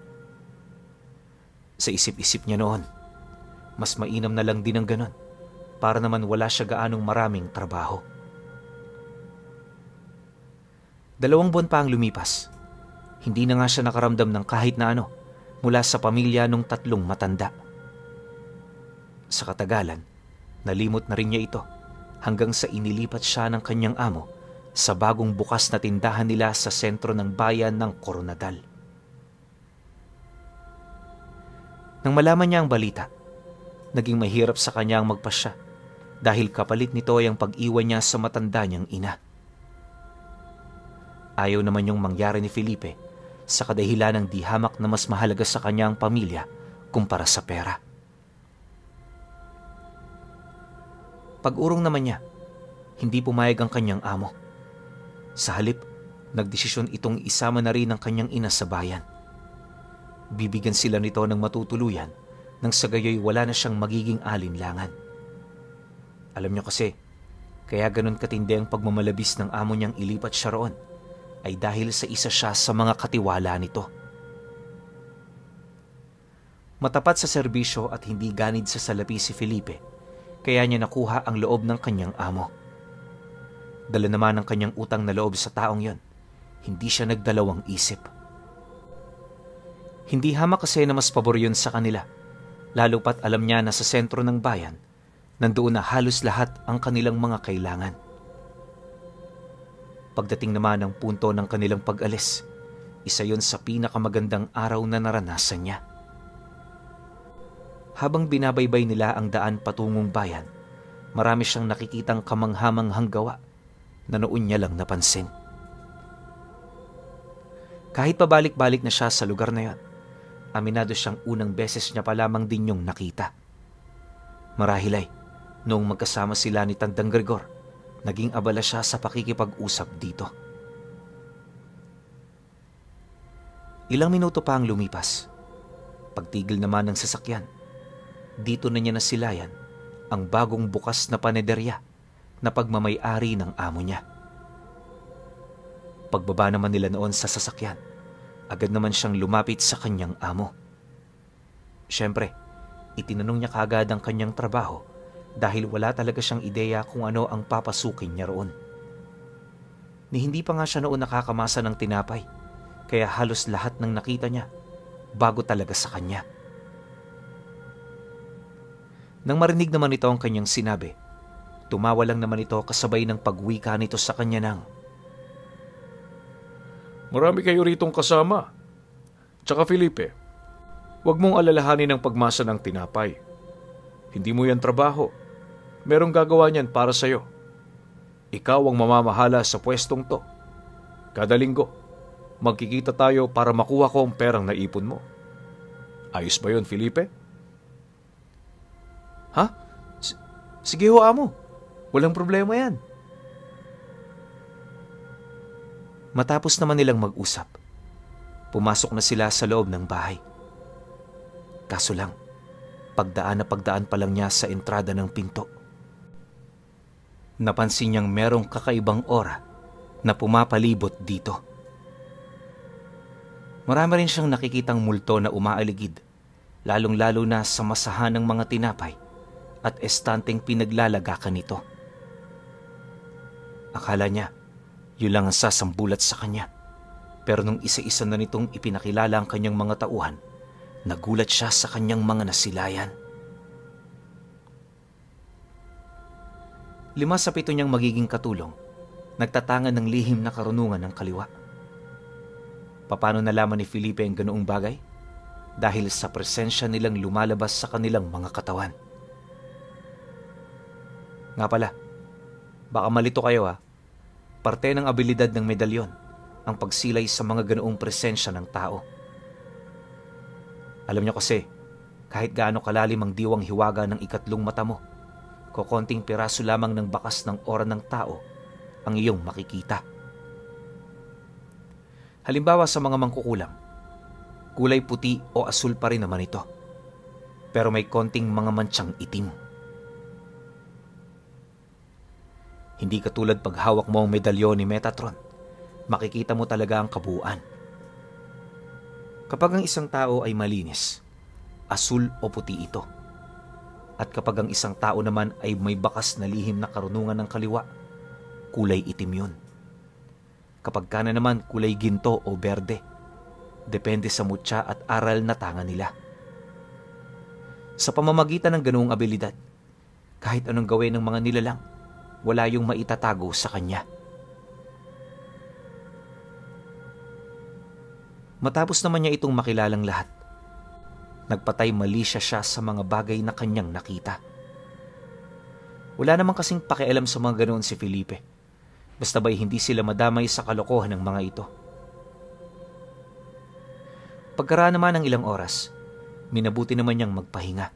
Sa isip-isip niya noon, mas mainam na lang din ang ganon para naman wala siya gaanong maraming trabaho. 2 buwan pa ang lumipas. Hindi na nga siya nakaramdam ng kahit na ano mula sa pamilya ng 3 matanda. Sa katagalan, nalimot na rin niya ito hanggang sa inilipat siya ng kanyang amo sa bagong bukas na tindahan nila sa sentro ng bayan ng Coronadal. Nang malaman niya ang balita, naging mahirap sa kanya ang magpasya dahil kapalit nito ay ang pag-iwan niya sa matanda niyang ina. Ayaw naman yung mangyari ni Felipe sa kadahilan ng di hamak na mas mahalaga sa kanya ang pamilya kumpara sa pera. Pag-urong naman niya, hindi pumayag ang kanyang amo. Sa halip, nagdesisyon itong isama na rin ang kanyang ina sa bayan. Bibigyan sila nito ng matutuluyan nang sa gayoy wala na siyang magiging alinlangan. Alam niyo kasi, kaya ganun katindi ang pagmamalabis ng amo niyang ilipat siya roon ay dahil sa isa siya sa mga katiwala nito. Matapat sa serbisyo at hindi ganid sa salapi si Felipe, kaya niya nakuha ang loob ng kanyang amo. Dala naman ang kanyang utang na loob sa taong yon, hindi siya nagdalawang isip. Hindi hamak kasi na mas pabor yun sa kanila, lalo pat alam niya na sa sentro ng bayan, nandoon na halos lahat ang kanilang mga kailangan. Pagdating naman ng punto ng kanilang pag-alis, isa yon sa pinakamagandang araw na naranasan niya. Habang binabaybay nila ang daan patungong bayan, marami siyang nakikitang kamanghamanghang gawa na noon niya lang napansin. Kahit pabalik-balik na siya sa lugar na yon, aminado siyang unang beses niya pa lamang din yung nakita. Marahil ay, noong magkasama sila ni Tandang Gregor, naging abala siya sa pakikipag-usap dito. Ilang minuto pa ang lumipas. Pagtigil naman ng sasakyan, dito na niya nasilayan ang bagong bukas na panederya na pagmamay-ari ng amo niya. Pagbaba naman nila noon sa sasakyan, agad naman siyang lumapit sa kanyang amo. Siyempre, itinanong niya kaagad ang kanyang trabaho dahil wala talaga siyang ideya kung ano ang papasukin niya roon. Ni hindi pa nga siya noon nakakamasa ng tinapay, kaya halos lahat ng nakita niya bago talaga sa kanya. Nang marinig naman ito ang kanyang sinabi, tumawa lang naman ito kasabay ng pagwika nito sa kanya ng, "Marami kayo ritong kasama. Tsaka Felipe, huwag mong alalahanin ang pagmasa ng tinapay. Hindi mo yan trabaho. Merong gagawa niyan para sa'yo. Ikaw ang mamamahala sa pwestong to. Kada linggo, magkikita tayo para makuha ko ang perang naipon mo. Ayos ba yun, Felipe?" "Ha? Sige ho, amo. Walang problema yan." Matapos naman nilang mag-usap, pumasok na sila sa loob ng bahay. Kaso lang, pagdaan pa lang niya sa entrada ng pinto, napansin niyang merong kakaibang aura na pumapalibot dito. Marami rin siyang nakikitang multo na umaaligid, lalong-lalo na sa masahan ng mga tinapay at estanteng pinaglalagakan nito. Akala niya, yun lang ang sasambulat sa kanya. Pero nung isa-isa na nitong ipinakilala ang kanyang mga tauhan, nagulat siya sa kanyang mga nasilayan. 5 sa 7 niyang magiging katulong, nagtatangan ng lihim na karunungan ng kaliwa. Paano nalaman ni Felipe ang ganoong bagay? Dahil sa presensya nilang lumalabas sa kanilang mga katawan. Nga pala, baka malito kayo ha. Parte ng abilidad ng medalyon ang pagsilay sa mga ganoong presensya ng tao. Alam niyo kasi, kahit gaano kalalim ang diwang hiwaga ng ikatlong mata mo, kokonting piraso lamang ng bakas ng aura ng tao ang iyong makikita. Halimbawa sa mga mangkukulam, kulay puti o asul pa rin naman ito, pero may konting mga mantsang itim. Hindi katulad pag hawak mo ang medalyon ni Metatron, makikita mo talaga ang kabuuan. Kapag ang isang tao ay malinis, asul o puti ito. At kapag ang isang tao naman ay may bakas na lihim na karunungan ng kaliwa, kulay itim yun. Kapag kanan naman, kulay ginto o berde. Depende sa mutya at aral na tanga nila. Sa pamamagitan ng ganoong abilidad, kahit anong gawin ng mga nilalang, wala yung maitatago sa kanya. Matapos naman niya itong makilalang lahat, nagpatay mali siya sa mga bagay na kanyang nakita. Wala naman kasing pakialam sa mga ganoon si Felipe, basta ba'y hindi sila madamay sa kalokohan ng mga ito. Pagkaraan naman ng ilang oras, minabuti naman niyang magpahinga.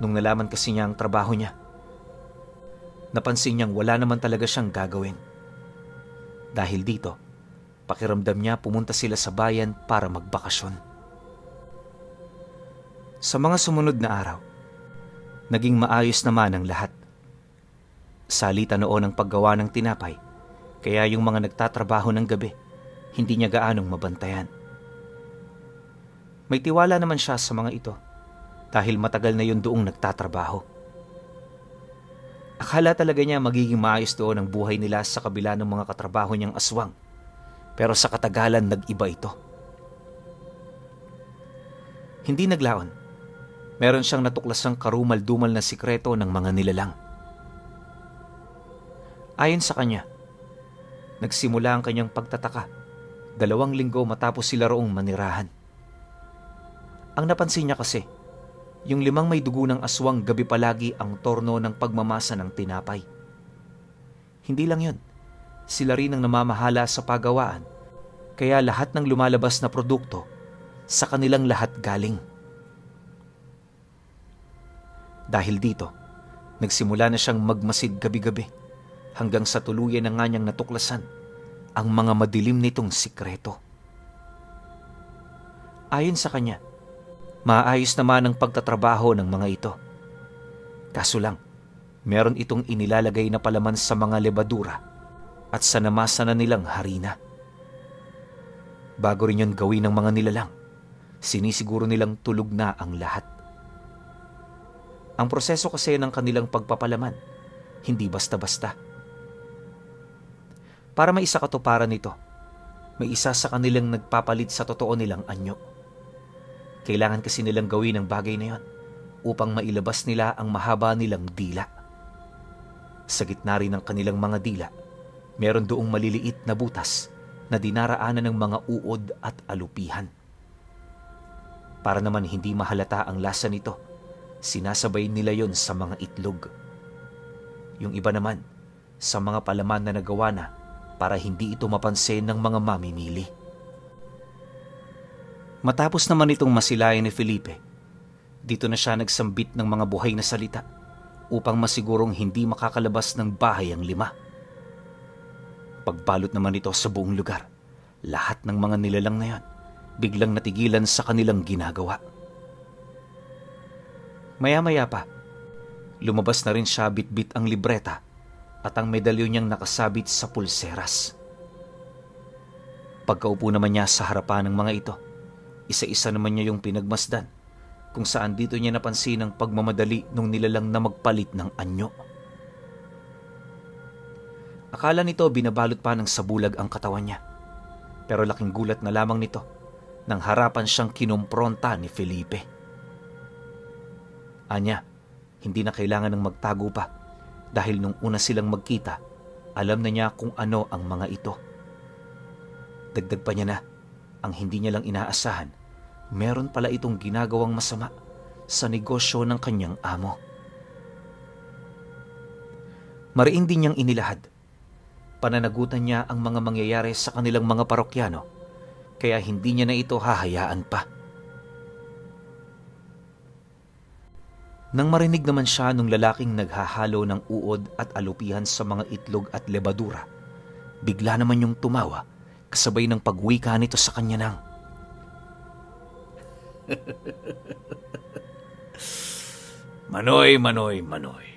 Nung nalaman kasi niya ang trabaho niya, napansin niyang wala naman talaga siyang gagawin. Dahil dito, pakiramdam niya pumunta sila sa bayan para magbakasyon. Sa mga sumunod na araw, naging maayos naman ang lahat. Salita noon ang paggawa ng tinapay, kaya yung mga nagtatrabaho ng gabi, hindi niya gaanong mabantayan. May tiwala naman siya sa mga ito dahil matagal na yun doong nagtatrabaho. Akala talaga niya magiging maayos doon ang buhay nila sa kabila ng mga katrabaho niyang aswang. Pero sa katagalan, nag-iba ito. Hindi naglaon. Meron siyang natuklasang karumal-dumal na sikreto ng mga nilalang. Ayon sa kanya, nagsimula ang kanyang pagtataka 2 linggo matapos sila roong manirahan. Ang napansin niya kasi, yung 5 may dugo ng aswang gabi palagi ang torno ng pagmamasa ng tinapay. Hindi lang yun, sila rin ang namamahala sa paggawaan, kaya lahat ng lumalabas na produkto sa kanilang lahat galing. Dahil dito, nagsimula na siyang magmasid gabi-gabi hanggang sa tuluyan na nga niyang natuklasan ang mga madilim nitong sikreto. Ayon sa kanya, maayos naman ang pagtatrabaho ng mga ito. Kaso lang, meron itong inilalagay na palaman sa mga lebadura at sa namasa na nilang harina. Bago rin yun gawin ng mga nilalang, sinisiguro nilang tulog na ang lahat. Ang proseso kasi ng kanilang pagpapalaman, hindi basta-basta. Para maisakatuparan nito, may isa sa kanilang nagpapalit sa totoo nilang anyo. Kailangan kasi nilang gawin ang bagay na yon upang mailabas nila ang mahaba nilang dila. Sa gitna rin ng kanilang mga dila, meron doong maliliit na butas na dinaraanan ng mga uod at alupihan. Para naman hindi mahalata ang lasa nito, sinasabay nila yon sa mga itlog. Yung iba naman, sa mga palaman na nagawa na para hindi ito mapansin ng mga mamimili. Matapos naman itong masilayan ni Felipe, dito na siya nagsambit ng mga buhay na salita upang masigurong hindi makakalabas ng bahay ang 5. Pagbalot naman ito sa buong lugar, lahat ng mga nilalang na yan biglang natigilan sa kanilang ginagawa. Maya-maya pa, lumabas na rin siya bitbit ang libreta at ang medalyon niyang nakasabit sa pulseras. Pagkaupo naman niya sa harapan ng mga ito, isa-isa naman niya yung pinagmasdan kung saan dito niya napansin ang pagmamadali nung nilalang na magpalit ng anyo. Akala nito binabalot pa ng sabulag ang katawan niya, pero laking gulat na lamang nito nang harapan siyang kinumpronta ni Felipe. Anya, hindi na kailangan ng magtago pa dahil nung una silang magkita, alam na niya kung ano ang mga ito. Dagdag pa niya na, ang hindi niya lang inaasahan, meron pala itong ginagawang masama sa negosyo ng kanyang amo. Mariin din niyang inilahad. Pananagutan niya ang mga mangyayari sa kanilang mga parokyano, kaya hindi niya na ito hahayaan pa. Nang marinig naman siya nung lalaking naghahalo ng uod at alupihan sa mga itlog at lebadura, bigla naman yung tumawa kasabay ng pagwika nito sa kanya ng, Manoy, Manoy, Manoy.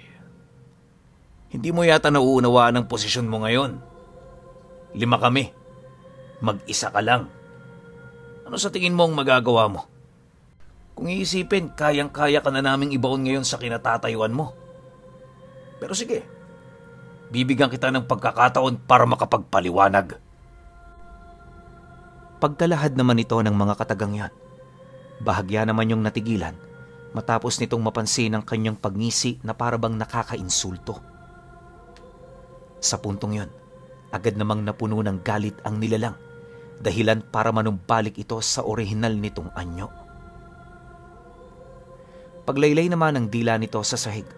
Hindi mo yata nauunawaan ang posisyon mo ngayon. 5 kami. Mag-isa ka lang. Ano sa tingin mo ang magagawa mo? Kung iisipin, kayang-kaya ka na naming ibaon ngayon sa kinatatayuan mo. Pero sige, bibigyan kita ng pagkakataon para makapagpaliwanag. Pagkalahad naman ito ng mga katagang yan, bahagya naman yung natigilan matapos nitong mapansin ang kanyang pagngisi na parabang nakakainsulto. Sa puntong yon, agad namang napuno ng galit ang nilalang, dahilan para manumbalik ito sa orihinal nitong anyo. Paglaylay naman ang dila nito sa sahig,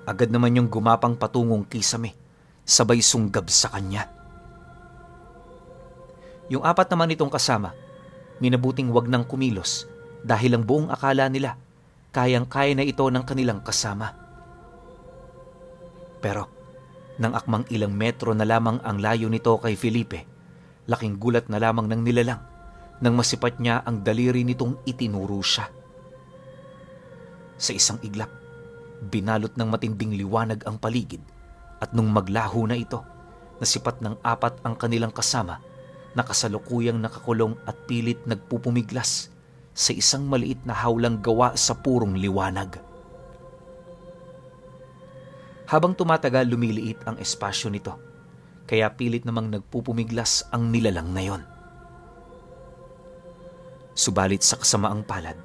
agad naman yung gumapang patungong kisame, sabay sunggab sa kanya. Yung 4 naman itong kasama, minabuting wag nang kumilos dahil ang buong akala nila kayang-kaya na ito ng kanilang kasama. Pero nang akmang ilang metro na lamang ang layo nito kay Felipe, laking gulat na lamang ng nilalang nang masipat niya ang daliri nitong itinuro siya. Sa isang iglap, binalot ng matinding liwanag ang paligid at nung maglaho na ito, nasipat ng 4 ang kanilang kasama na kasalukuyang nakakulong at pilit nagpupumiglas sa isang maliit na hawlang gawa sa purong liwanag. Habang tumatagal, lumiliit ang espasyo nito, kaya pilit namang nagpupumiglas ang nilalang na yon. Subalit sa kasamaang palad,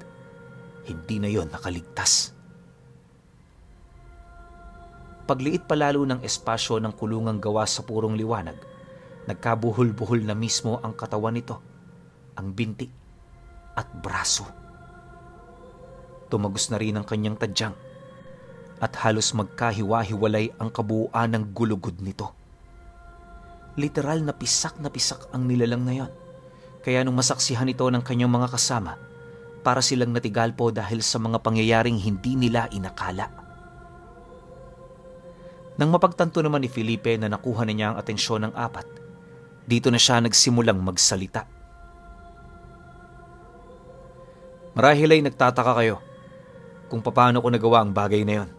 hindi na yon nakaligtas. Pagliit palalo ng espasyo ng kulungang gawa sa purong liwanag, nagkabuhol-buhol na mismo ang katawan nito, ang binti at braso. Tumagos na rin ang kanyang tadyang at halos magkahiwa-hiwalay ang kabuuan ng gulugod nito. Literal na pisak ang nilalang na yon, kaya nung masaksihan ito ng kanyang mga kasama, para silang natigalpo dahil sa mga pangyayaring hindi nila inakala. Nang mapagtanto naman ni Felipe na nakuha na niya ang atensyon ng 4, dito na siya nagsimulang magsalita. Marahil ay nagtataka kayo kung paano ko nagawa ang bagay na yon.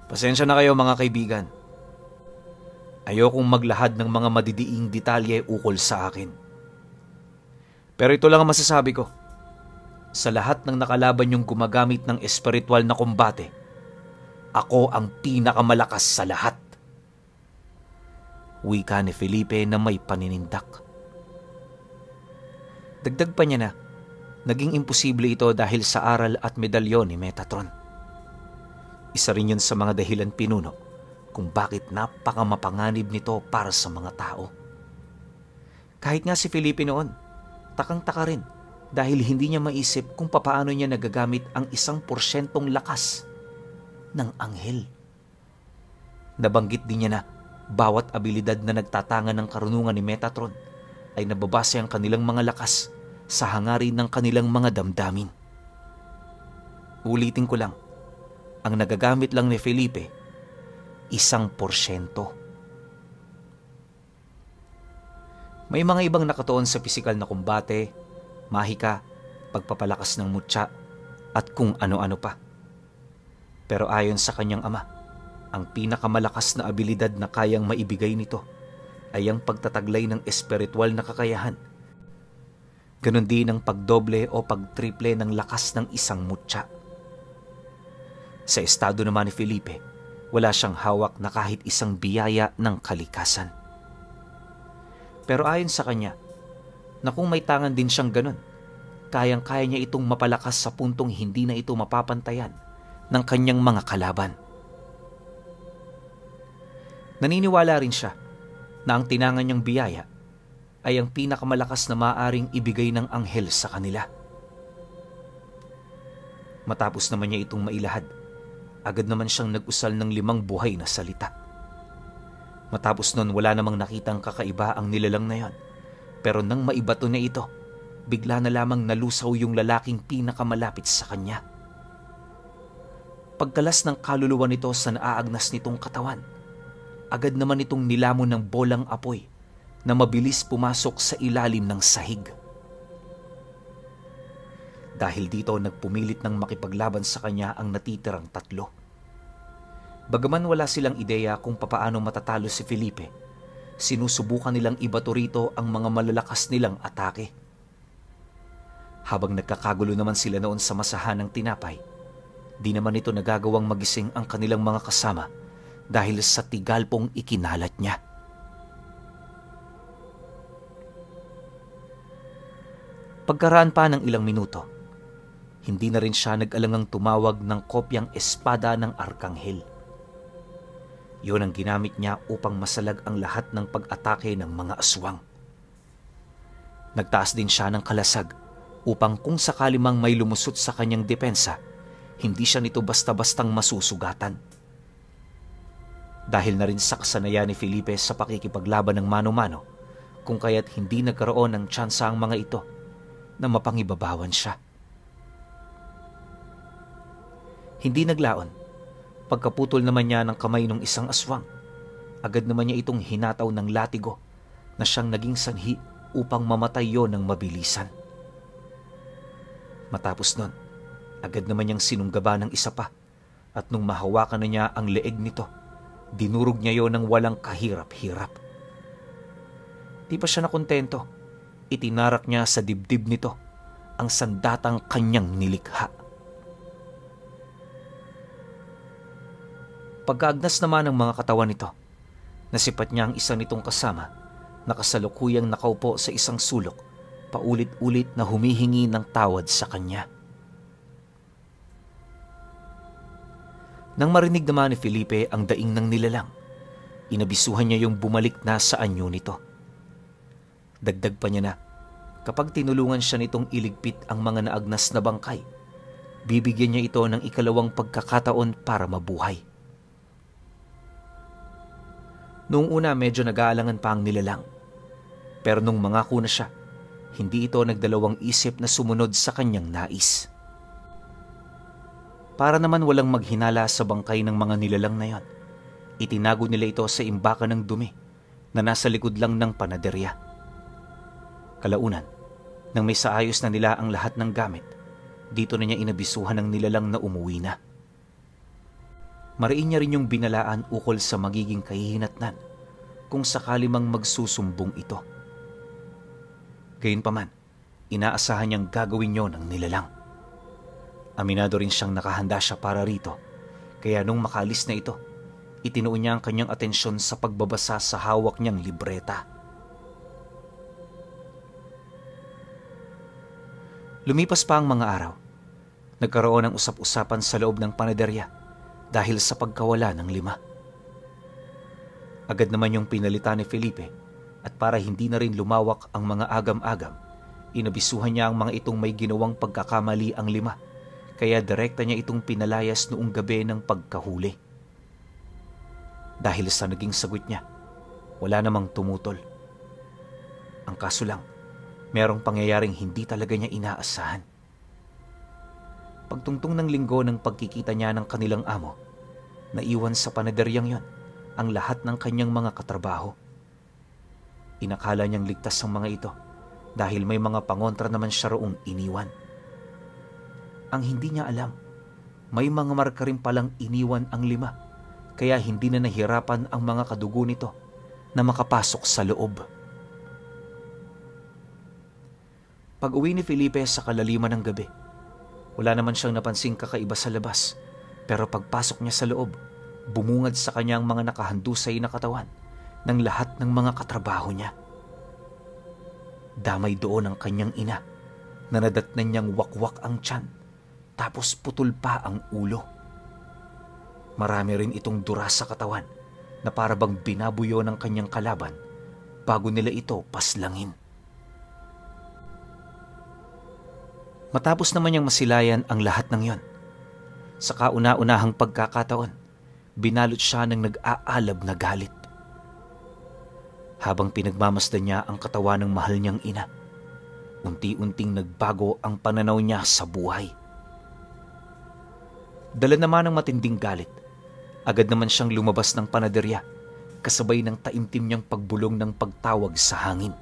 Pasensya na kayo mga kaibigan. Ayokong maglahad ng mga madidiing detalye ukol sa akin. Pero ito lang ang masasabi ko. Sa lahat ng nakalaban yung gumagamit ng espiritual na kumbate, ako ang pinakamalakas sa lahat. Wika ni Felipe na may paninindak. Dagdag pa niya na, naging imposible ito dahil sa aral at medalyon ni Metatron. Isa rin yun sa mga dahilan pinuno kung bakit napakamapanganib nito para sa mga tao. Kahit nga si Felipe noon, takang-taka rin dahil hindi niya maisip kung papaano niya nagagamit ang 1% lakas ng anghel. Nabanggit din niya na bawat abilidad na nagtatangan ng karunungan ni Metatron ay nababase ang kanilang mga lakas sa hangarin ng kanilang mga damdamin. Ulitin ko lang, ang nagagamit lang ni Felipe, 1%. May mga ibang nakatuon sa pisikal na kumbate, mahika, pagpapalakas ng mutya, at kung ano-ano pa. Pero ayon sa kanyang ama, ang pinakamalakas na abilidad na kayang maibigay nito ay ang pagtataglay ng espiritual na kakayahan. Ganon din ang pagdoble o pagtriple ng lakas ng isang mutya. Sa estado naman ni Felipe, wala siyang hawak na kahit isang biyaya ng kalikasan. Pero ayon sa kanya, na kung may tangan din siyang ganon, kayang-kaya niya itong mapalakas sa puntong hindi na ito mapapantayan ng kanyang mga kalaban. Naniniwala rin siya na ang tinangan niyang biyaya ay ang pinakamalakas na maaaring ibigay ng anghel sa kanila. Matapos naman niya itong mailahad, agad naman siyang nag-usal ng 5 buhay na salita. Matapos nun wala namang nakitang kakaiba ang nilalang na yon. Pero nang maibato na ito, bigla na lamang nalusaw yung lalaking pinakamalapit sa kanya. Pagkalas ng kaluluwa nito sa naaagnas nitong katawan, agad naman itong nilamon ng bolang apoy na mabilis pumasok sa ilalim ng sahig. Dahil dito nagpumilit ng makipaglaban sa kanya ang natitirang tatlo. Bagaman wala silang ideya kung papaano matatalo si Felipe, sinusubukan nilang ibato rito ang mga malalakas nilang atake. Habang nagkakagulo naman sila noon sa masahan ng tinapay, di naman ito nagagawang magising ang kanilang mga kasama dahil sa tigal pong ikinalat niya. Pagkaraan pa ng ilang minuto, hindi na rin siya nag-alangang tumawag ng kopyang espada ng Arkanghel. Yun ang ginamit niya upang masalag ang lahat ng pag-atake ng mga aswang. Nagtaas din siya ng kalasag upang kung sakali mang may lumusot sa kanyang depensa, hindi siya nito basta-bastang masusugatan. Dahil na rin sa kasanayan ni Felipe sa pakikipaglaban ng mano-mano, kung kaya't hindi nagkaroon ng tsansa ang mga ito na mapangibabawan siya. Hindi naglaon. Pagkaputol naman niya ng kamay ng isang aswang, agad naman niya itong hinataw ng latigo na siyang naging sanhi upang mamatay yon ng mabilisan. Matapos nun, agad naman niyang sinunggaba ng isa pa at nung mahawakan na niya ang leeg nito, dinurog niya yon ng walang kahirap-hirap. Di pa siya nakontento, itinarak niya sa dibdib nito ang sandatang kanyang nilikha. Pagkaagnas naman ng mga katawan nito, nasipat niya ang isa nitong kasama na kasalukuyang nakaupo sa isang sulok, paulit-ulit na humihingi ng tawad sa kanya. Nang marinig naman ni Felipe ang daing ng nilalang, inabisuhan niya yung bumalik na sa anyo nito. Dagdag pa niya na, kapag tinulungan siya nitong iligpit ang mga naagnas na bangkay, bibigyan niya ito ng ikalawang pagkakataon para mabuhay. Noong una medyo nag-aalangan pa ang nilalang. Pero nung mangako na siya, hindi ito nagdalawang isip na sumunod sa kanyang nais. Para naman walang maghinala sa bangkay ng mga nilalang na yon, itinago nila ito sa imbakan ng dumi na nasa likod lang ng panaderya. Kalaunan, nang may saayos na nila ang lahat ng gamit, dito na niya inabisuhan ng nilalang na umuwi na. Mariin niya rin yung binalaan ukol sa magiging kahihinatnan kung sakali mang magsusumbong ito. Gayunpaman, inaasahan niyang gagawin yon ng nilalang. Aminado rin siyang nakahanda siya para rito, kaya nung makalis na ito, itinuon niya ang kanyang atensyon sa pagbabasa sa hawak niyang libreta. Lumipas pa ang mga araw. Nagkaroon ng usap-usapan sa loob ng panaderya dahil sa pagkawala ng 5. Agad naman yung pinalitan ni Felipe at para hindi na rin lumawak ang mga agam-agam, inabisuhan niya ang mga itong may ginawang pagkakamali ang 5, kaya direkta niya itong pinalayas noong gabi ng pagkahuli. Dahil sa naging sagot niya, wala namang tumutol. Ang kaso lang, merong pangyayaring hindi talaga niya inaasahan. Pagtungtong ng linggo ng pagkikita niya ng kanilang amo, naiwan sa panaderyang yon ang lahat ng kanyang mga katrabaho. Inakala niyang ligtas ang mga ito dahil may mga pangontra naman siya roong iniwan. Ang hindi niya alam, may mga marka rin palang iniwan ang 5, kaya hindi na nahirapan ang mga kadugo nito na makapasok sa loob. Pag-uwi ni Felipe sa kalaliman ng gabi, wala naman siyang napansing kakaiba sa labas, pero pagpasok niya sa loob, bumungad sa kanyang mga nakahandusay na katawan ng lahat ng mga katrabaho niya. Damay doon ang kanyang ina na nadatnan niyang wakwak ang tiyan, tapos putol pa ang ulo. Marami rin itong dura sa katawan na para bang binabuyo ng kanyang kalaban bago nila ito paslangin. Matapos naman niyang masilayan ang lahat ng yon, sa kauna-unahang pagkakataon, binalot siya ng nag-aalab na galit. Habang pinagmamasdan niya ang katawan ng mahal niyang ina, unti-unting nagbago ang pananaw niya sa buhay. Dala naman ng matinding galit, agad naman siyang lumabas ng panaderya, kasabay ng taimtim niyang pagbulong ng pagtawag sa hangin.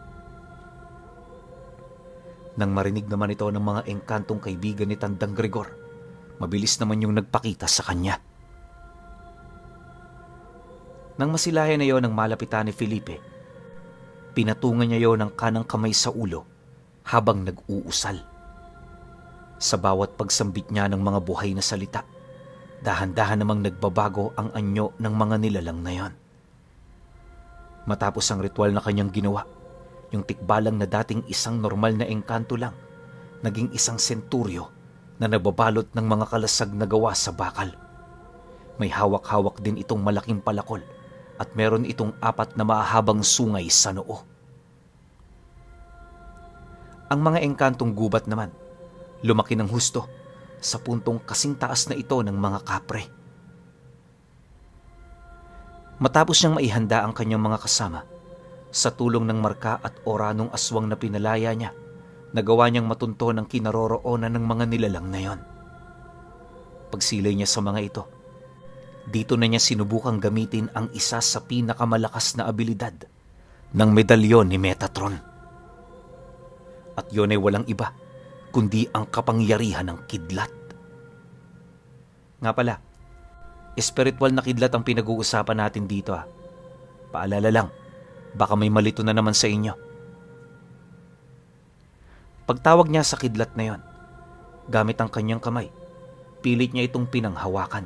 Nang marinig naman ito ng mga engkantong kaibigan ni Tandang Gregor, mabilis naman yung nagpakita sa kanya. Nang masilayan na yon ng malapitan ni Felipe, pinatungan niya yon ng kanang kamay sa ulo habang nag-uusal. Sa bawat pagsambit niya ng mga buhay na salita, dahan-dahan namang nagbabago ang anyo ng mga nilalang na yon. Matapos ang ritual na kanyang ginawa, yung tikbalang na dating isang normal na engkanto lang, naging isang senturyo na nababalot ng mga kalasag na gawa sa bakal. May hawak-hawak din itong malaking palakol at meron itong 4 na mahahabang sungay sa noo. Ang mga engkantong gubat naman, lumaki ng husto sa puntong kasing taas na ito ng mga kapre. Matapos niyang maihanda ang kanyang mga kasama, sa tulong ng marka at oranong aswang na pinalaya niya, nagawa niyang matunto ng kinaroroonan ng mga nilalang na yon. Pagsilay niya sa mga ito, dito na niya sinubukang gamitin ang isa sa pinakamalakas na abilidad ng medalyon ni Metatron. At yun ay walang iba kundi ang kapangyarihan ng kidlat. Nga pala, espiritual na kidlat ang pinag-uusapan natin dito . Paalala lang, baka may malito na naman sa inyo. Pagtawag niya sa kidlat na yon, gamit ang kanyang kamay, pilit niya itong pinanghawakan.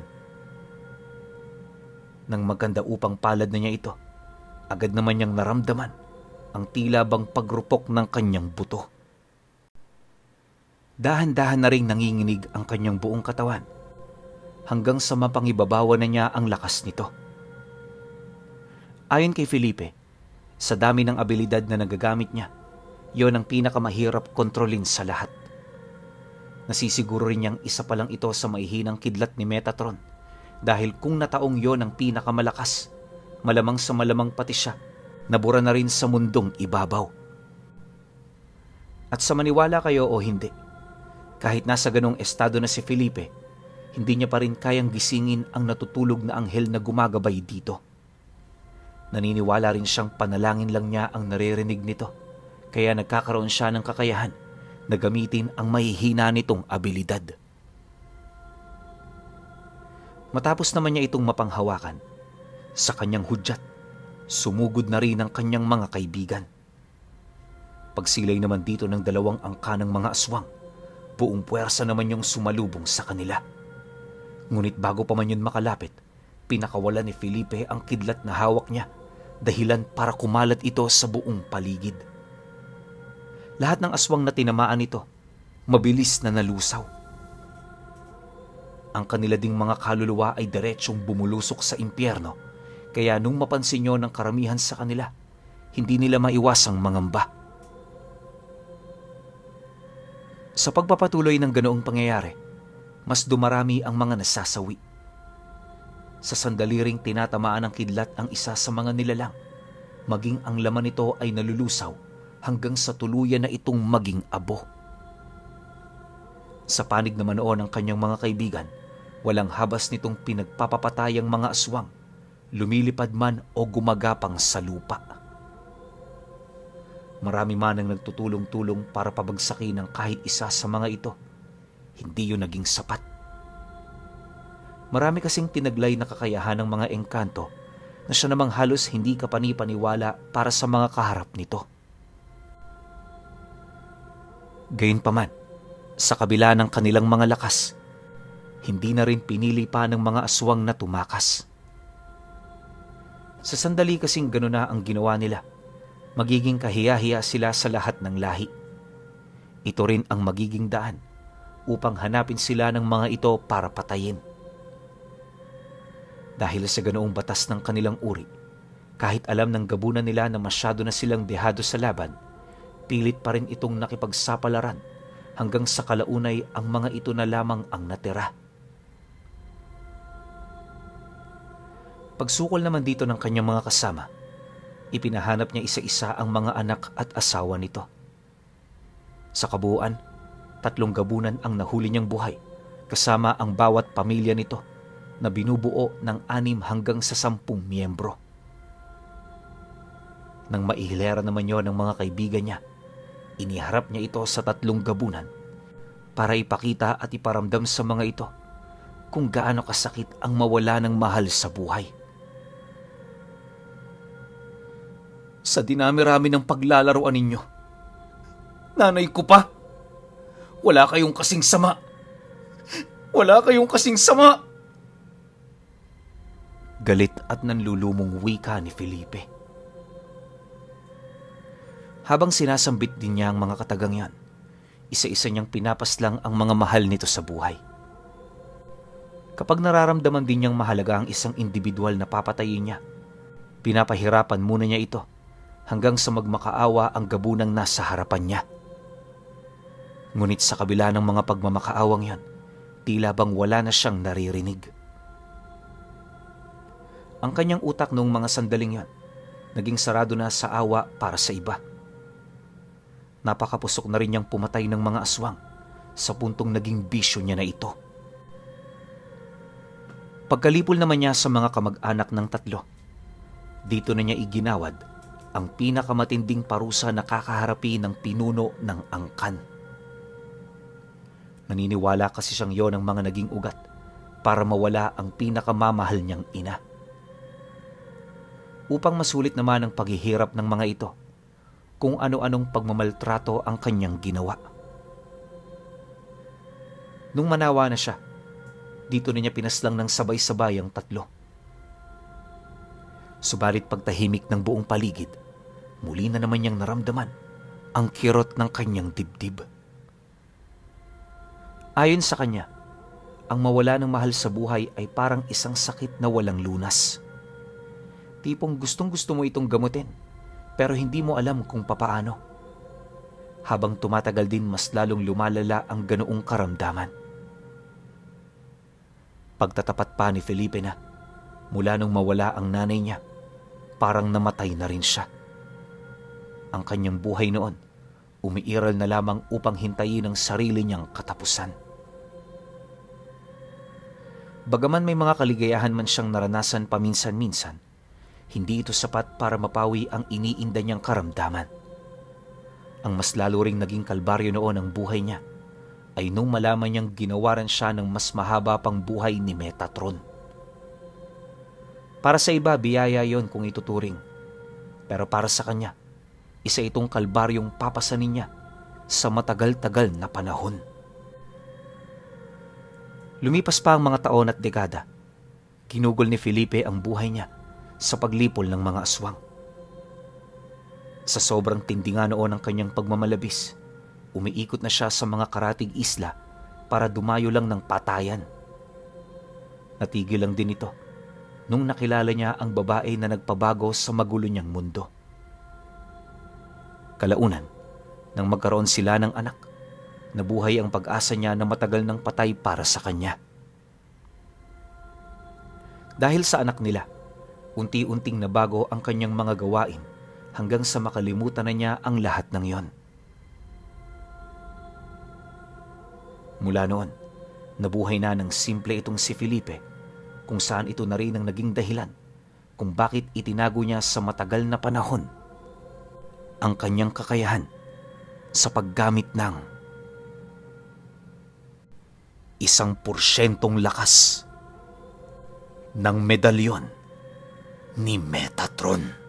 Nang maganda upang palad na niya ito, agad naman niyang naramdaman ang tila bang pagrupok ng kanyang buto. Dahan-dahan na ring nanginginig ang kanyang buong katawan, hanggang sa mapangibabawan na niya ang lakas nito. Ayon kay Felipe, sa dami ng abilidad na nagagamit niya, yon ang pinakamahirap kontrolin sa lahat. Nasisiguro rin niyang isa pa lang ito sa maihinang kidlat ni Metatron, dahil kung nataong yon ang pinakamalakas, malamang sa malamang pati siya, nabura na rin sa mundong ibabaw. At sa maniwala kayo o hindi, kahit nasa ganong estado na si Felipe, hindi niya pa rin kayang gisingin ang natutulog na anghel na gumagabay dito. Naniniwala rin siyang panalangin lang niya ang naririnig nito, kaya nagkakaroon siya ng kakayahan na gamitin ang mahihina nitong abilidad. Matapos naman niya itong mapanghawakan, sa kanyang hudyat, sumugod na rin ang kanyang mga kaibigan. Pagsilay naman dito ng 2 angka ng mga aswang, buong puwersa naman yung sumalubong sa kanila. Ngunit bago pa man yun makalapit, pinakawalan ni Felipe ang kidlat na hawak niya, dahilan para kumalat ito sa buong paligid. Lahat ng aswang na tinamaan ito, mabilis na nalusaw. Ang kanila ding mga kaluluwa ay diretsyong bumulusok sa impyerno, kaya nung mapansin nyo ng karamihan sa kanila, hindi nila maiwasang mangamba. Sa pagpapatuloy ng ganoong pangyayari, mas dumarami ang mga nasasawi. Sa sandali ring tinatamaan ng kidlat ang isa sa mga nilalang, maging ang laman nito ay nalulusaw hanggang sa tuluyan na itong maging abo. Sa panig naman noon ng kanyang mga kaibigan, walang habas nitong pinagpapapatayang mga aswang, lumilipad man o gumagapang sa lupa. Marami man ang nagtutulong-tulong para pabagsakin ng kahit isa sa mga ito. Hindi yun naging sapat. Marami kasing tinaglay na kakayahan ng mga engkanto na siya namang halos hindi kapani-paniwala para sa mga kaharap nito. Gayunpaman, sa kabila ng kanilang mga lakas, hindi na rin pinili pa ng mga aswang na tumakas. Sa sandali kasing gano'n na ang ginawa nila, magiging kahiya-hiya sila sa lahat ng lahi. Ito rin ang magiging daan upang hanapin sila ng mga ito para patayin. Dahil sa ganoong batas ng kanilang uri, kahit alam ng gabunan nila na masyado na silang dehado sa laban, pilit pa rin itong nakipagsapalaran hanggang sa kalaunay ang mga ito na lamang ang natira. Pagsukol naman dito ng kanyang mga kasama, Ipinahanap niya isa-isa ang mga anak at asawa nito. Sa kabuuan, 3 gabunan ang nahuli niyang buhay, kasama ang bawat pamilya nito na binubuo ng 6 hanggang sa 10 miyembro. Nang maihilera naman yon ng mga kaibigan niya, iniharap niya ito sa 3 gabunan para ipakita at iparamdam sa mga ito kung gaano kasakit ang mawala ng mahal sa buhay. Sa dinami-rami ng paglalaroan ninyo, nanay ko pa, wala kayong kasing sama. Wala kayong kasing sama. Galit at nanlulumong wika ni Felipe. Habang sinasambit din niya ang mga katagang yan, isa-isa niyang pinapaslang ang mga mahal nito sa buhay. Kapag nararamdaman din niyang mahalaga ang isang individual na papatayin niya, pinapahirapan muna niya ito hanggang sa magmakaawa ang gabunang nasa harapan niya. Ngunit sa kabila ng mga pagmamakaawang yan, tila bang wala na siyang naririnig. Ang kanyang utak noong mga sandaling yan, naging sarado na sa awa para sa iba. Napakapusok na rin niyang pumatay ng mga aswang sa puntong naging bisyo niya na ito. Pagkalipol naman niya sa mga kamag-anak ng 3, dito na niya iginawad ang pinakamatinding parusa na kakaharapin ng pinuno ng angkan. Naniniwala kasi siyang yon ang mga naging ugat para mawala ang pinakamamahal niyang ina. Upang masulit naman ang paghihirap ng mga ito, kung ano-anong pagmamaltrato ang kanyang ginawa. Nung manawa na siya, dito na niya pinaslang ng sabay-sabay ang 3. Subalit pagtahimik ng buong paligid, muli na naman niyang naramdaman ang kirot ng kanyang dibdib. Ayon sa kanya, ang mawala ng mahal sa buhay ay parang isang sakit na walang lunas. Tipong gustong-gusto mo itong gamutin, pero hindi mo alam kung papaano. Habang tumatagal din, mas lalong lumalala ang ganoong karamdaman. Pagtatapat pa ni Felipe na, mula nung mawala ang nanay niya, parang namatay na rin siya. Ang kanyang buhay noon, umiiral na lamang upang hintayin ang sarili niyang katapusan. Bagaman may mga kaligayahan man siyang naranasan paminsan-minsan, hindi ito sapat para mapawi ang iniinda niyang karamdaman. Ang mas lalo ring naging kalbaryo noon ang buhay niya ay nung malaman niyang ginawaran siya ng mas mahaba pang buhay ni Metatron. Para sa iba, biyaya yon kung ituturing. Pero para sa kanya, isa itong kalbaryong papasanin niya sa matagal-tagal na panahon. Lumipas pa ang mga taon at dekada. Kinugol ni Felipe ang buhay niya sa paglipol ng mga aswang. Sa sobrang tindi nga noon ng kanyang pagmamalabis, umiikot na siya sa mga karatig isla para dumayo lang ng patayan. Natigil lang din ito nung nakilala niya ang babae na nagpabago sa magulo niyang mundo. Kalaunan, nang magkaroon sila ng anak, nabuhay ang pag-asa niya na matagal nang patay para sa kanya. Dahil sa anak nila, unti-unting nabago ang kanyang mga gawain hanggang sa makalimutan na niya ang lahat ng yon. Mula noon, nabuhay na ng simple itong si Felipe, kung saan ito na rin ang naging dahilan kung bakit itinago niya sa matagal na panahon ang kanyang kakayahan sa paggamit ng 1% lakas ng medalyon ni Metatron.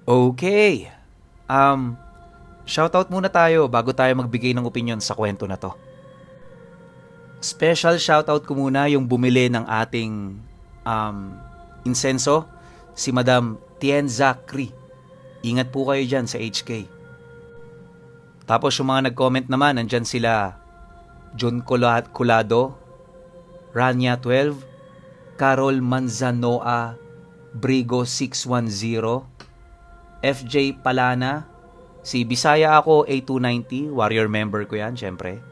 Okay. Shoutout muna tayo bago tayo magbigay ng opinion sa kwento na to. Special shoutout ko muna yung bumili ng ating insenso, si Madam Tienza Cri. Ingat po kayo dyan sa HK. Tapos yung mga nag-comment naman, nandyan sila John Colado, Rania 12, Carol Manzanoa, Brigo 610, FJ Palana, Si Bisaya ako, A290, warrior member ko yan, syempre.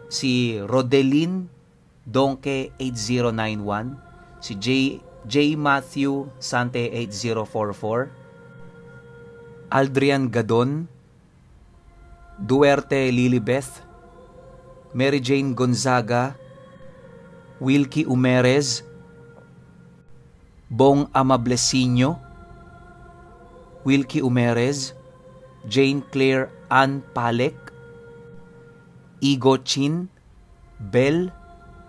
Si Rodelin Donke 8091, si J. Matthew Sante 8044, Aldrian Gadon, Duerte Lilibeth, Mary Jane Gonzaga, Wilkie Umerez, Bong Amablesinho, Wilkie Umerez, Jane Claire Ann Palek, Igo Chin, Bel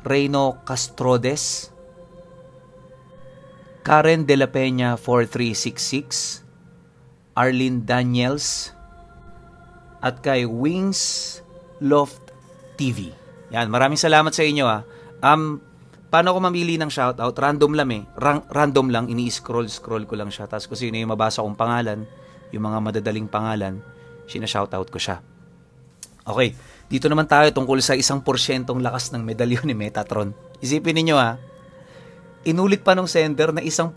Reyno Castrodes, Karen De La Peña 4366, Arlene Daniels, at kay Wings Loft TV. Yan, maraming salamat sa inyo ha. Paano ko mamili ng shoutout? Random lang random lang, ini-scroll ko lang siya. Tapos kung sino yung mabasa kong pangalan, yung mga madadaling pangalan, sina-shoutout ko siya. Okay, dito naman tayo tungkol sa 1% lakas ng medalyon ni Metatron. Isipin niyo ha, inulit pa ng sender na 1%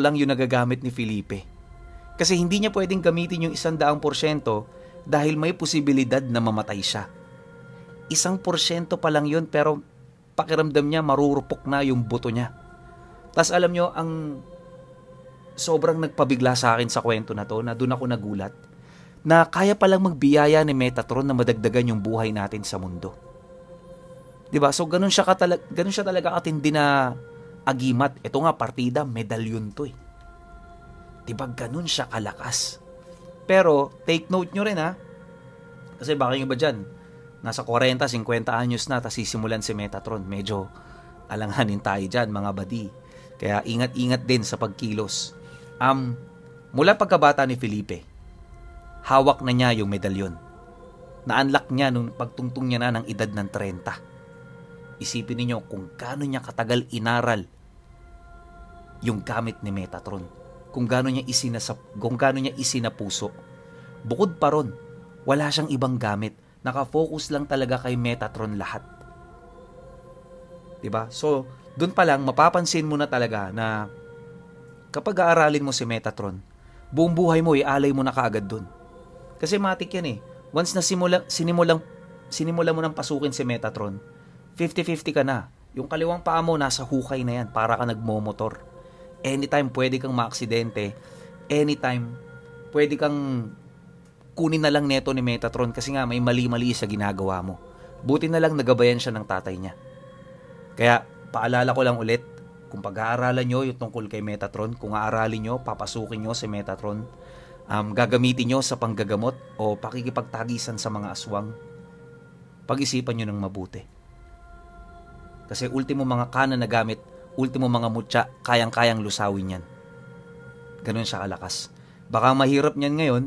lang yung nagagamit ni Felipe. Kasi hindi niya pwedeng gamitin yung 100% dahil may posibilidad na mamatay siya. 1% pa lang yun pero pakiramdam niya marurupok na yung buto niya. Tas alam nyo, ang sobrang nagpabigla sa akin sa kwento na to, na doon ako nagulat, na kaya palang magbiyaya ni Metatron na madagdagan yung buhay natin sa mundo. Diba? So ganun siya talaga katindi na agimat. Ito nga, partida, medalyon to eh. Diba ganun siya kalakas? Pero take note nyo rin ha, kasi baka yung iba dyan, nasa 40, 50 anyos na, tas sisimulan si Metatron. Medyo alanganin tayo dyan, mga badi. Kaya ingat-ingat din sa pagkilos. Mula pagkabata ni Felipe, hawak na niya yung medalyon. Na-unlock niya nung pagtungtong niya na ng edad ng 30. Isipin niyo kung gaano niya katagal inaral yung gamit ni Metatron. Kung gaano niya isinapuso. Bukod pa ron, wala siyang ibang gamit. Nakafocus lang talaga kay Metatron lahat. Diba? So, dun pa lang, mapapansin mo na talaga na kapag aaralin mo si Metatron, buong buhay mo, ialay mo na kaagad dun. Kasi matik yan eh. Once na sinimula mo nang pasukin si Metatron, 50-50 ka na. Yung kaliwang paa mo, nasa hukay na yan, para ka nagmomotor. Anytime pwede kang maaksidente, anytime pwede kang kunin na lang neto ni Metatron kasi nga may mali-mali sa ginagawa mo. Buti na lang nagabayan siya ng tatay niya. Kaya paalala ko lang ulit, kung pag-aaralan nyo yung tungkol kay Metatron, kung aaralin nyo, papasukin nyo si Metatron, gagamitin nyo sa panggagamot o pakikipagtagisan sa mga aswang, pag-isipan nyo ng mabuti. Kasi ultimo mga kanan na gamit, ultimo mga mutya, kayang-kayang lusawin yan. Ganun siya kalakas. Baka mahirap niyan ngayon,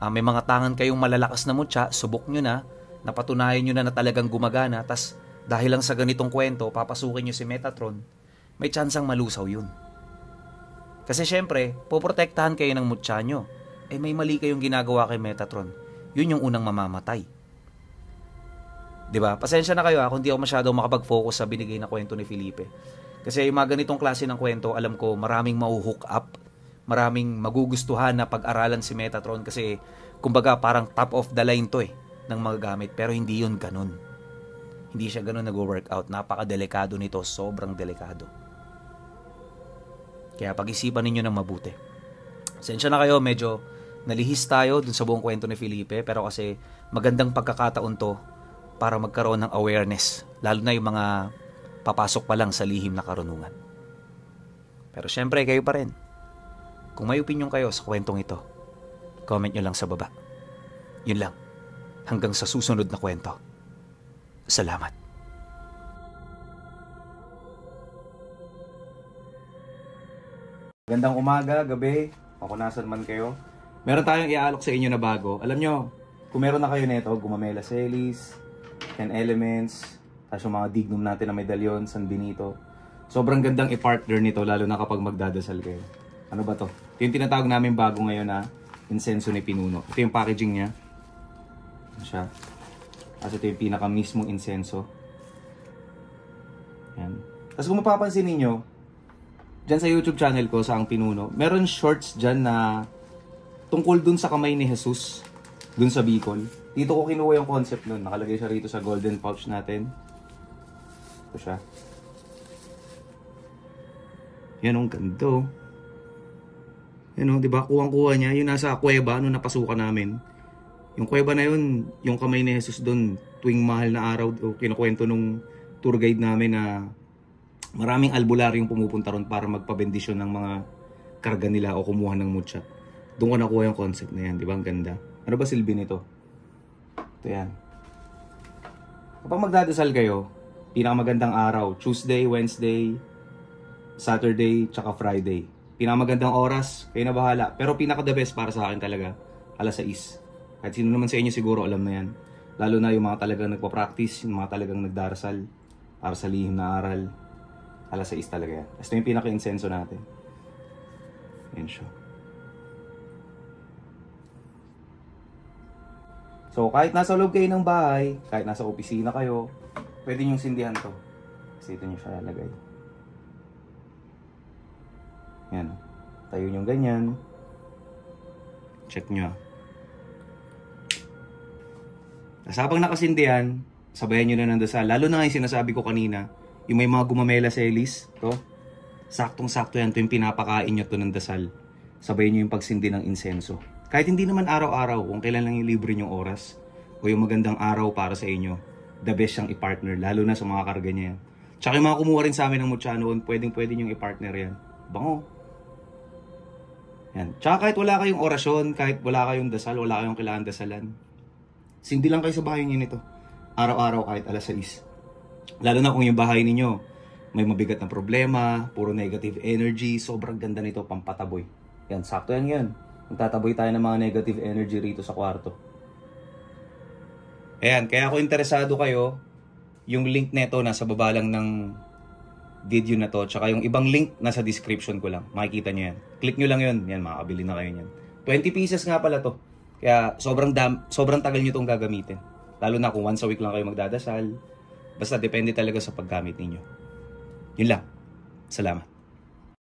may mga tangan kayong malalakas na mutya, subok nyo na, napatunayan nyo na talagang gumagana, tas dahil lang sa ganitong kwento, papasukin nyo si Metatron, may tsansang malusaw yun. Kasi syempre, poprotektahan kayo ng mutya nyo. May mali kayong ginagawa kay Metatron. Yun yung unang mamamatay. Diba? Pasensya na kayo kung di ako masyadong makapag-focus sa binigay na kwento ni Felipe. Kasi yung mga ganitong klase ng kwento, alam ko maraming mahuhook up, maraming magugustuhan na pag-aralan si Metatron kasi kumbaga parang top of the line to ng mga gamit, pero hindi yun ganun. Hindi siya ganun nag-workout. Napaka-delikado nito, sobrang delikado. Kaya pag-isipan ninyo ng mabuti. Pasensya na kayo, medyo nalihis tayo dun sa buong kwento ni Felipe, pero kasi magandang pagkakataon to para magkaroon ng awareness, lalo na yung mga papasok pa lang sa lihim na karunungan. Pero syempre, kayo pa rin. Kung may opinion kayo sa kwentong ito, comment nyo lang sa baba. Yun lang. Hanggang sa susunod na kwento. Salamat. Gandang umaga, gabi, o kung nasan man kayo. Meron tayong iaalok sa inyo na bago. Alam nyo, kung meron na kayo nito, Gumamela Celis, 10 Elements, tapos yung mga dignum natin na medalyon, San Benito. Sobrang gandang i-partner nito, lalo na kapag magdadasal kayo. Ano ba to? Ito yung tinatawag namin bago ngayon na insenso ni Pinuno. Ito yung packaging niya. Ano siya? Kasi ito yung pinaka mismong insenso. Yan. Tapos kung mapapansin ninyo, dyan sa YouTube channel ko, sa Ang Pinuno, meron shorts dyan na tungkol dun sa kamay ni Jesus. dun sa Bicol. Dito ko kinuha yung concept nun. Nakalagay siya rito sa golden pouch natin. Ito siya. Yan ang ganda oh. Yan oh, di ba? Kuwang-kuha niya. Yung nasa kuweba, nung napasukan namin. Yung kuweba na yun, yung kamay ni Jesus doon, tuwing mahal na araw, o kinukwento nung tour guide namin na maraming albularyong pumupunta ron para magpabendisyon ng mga karga nila o kumuha ng mutya. Doon ko nakuha yung concept na yan, di ba? Ang ganda. Ano ba silbi nito? Ito yan. Kapag magdadasal kayo, pinakamagandang araw, Tuesday, Wednesday, Saturday, tsaka Friday. Pinakamagandang oras, kayo na bahala. Pero pinaka-the best para sa akin talaga, alas 6. Kahit sino naman sa inyo siguro alam na yan. Lalo na yung mga talagang nagpa-practice, yung mga talagang nagdarasal para sa lihim na aral. Alas 6 talaga yan. Ito yung pinaka-insenso natin. Yan siya. So, kahit nasa loob kayo ng bahay, kahit nasa opisina kayo, pwede nyong sindihan to. Kasi ito nyo siya lalagay. Yan. Tayo nyo ganyan. Check nyo. Tapos habang nakasindihan, sabayan nyo na ng dasal. Lalo na nga yung sinasabi ko kanina, yung may mga gumamela selis, to, saktong-sakto yan, to yung pinapakain nyo to ng dasal. Sabayan nyo yung pagsindi ng insenso. Kahit hindi naman araw-araw, kung kailan lang yung libre nyong oras, o yung magandang araw para sa inyo, the best siyang i-partner, lalo na sa mga karga niya yan. Tsaka yung mga kumuha rin sa amin ng mutya noon, pwedeng-pwede nyong i-partner yan. Bango. Yan. Tsaka kahit wala kayong orasyon, kahit wala kayong dasal, wala kayong kailangan dasalan, sindi lang kayo sa bahay niyo nito. Araw-araw kahit alas 6. Lalo na kung yung bahay ninyo may mabigat na problema, puro negative energy, sobrang ganda nito, pampataboy. Yan, sakto yan yan. Magtataboy tayo ng mga negative energy rito sa kwarto. Ayan, kaya kung interesado kayo, yung link neto nasa baba lang ng video na to, tsaka yung ibang link nasa description ko lang. Makikita nyo yan. Click nyo lang yun. Yan, makakabili na kayo yan. 20 pieces nga pala to. Kaya sobrang tagal nyo itong gagamitin. Lalo na kung once a week lang kayo magdadasal. Basta depende talaga sa paggamit ninyo. Yun lang. Salamat.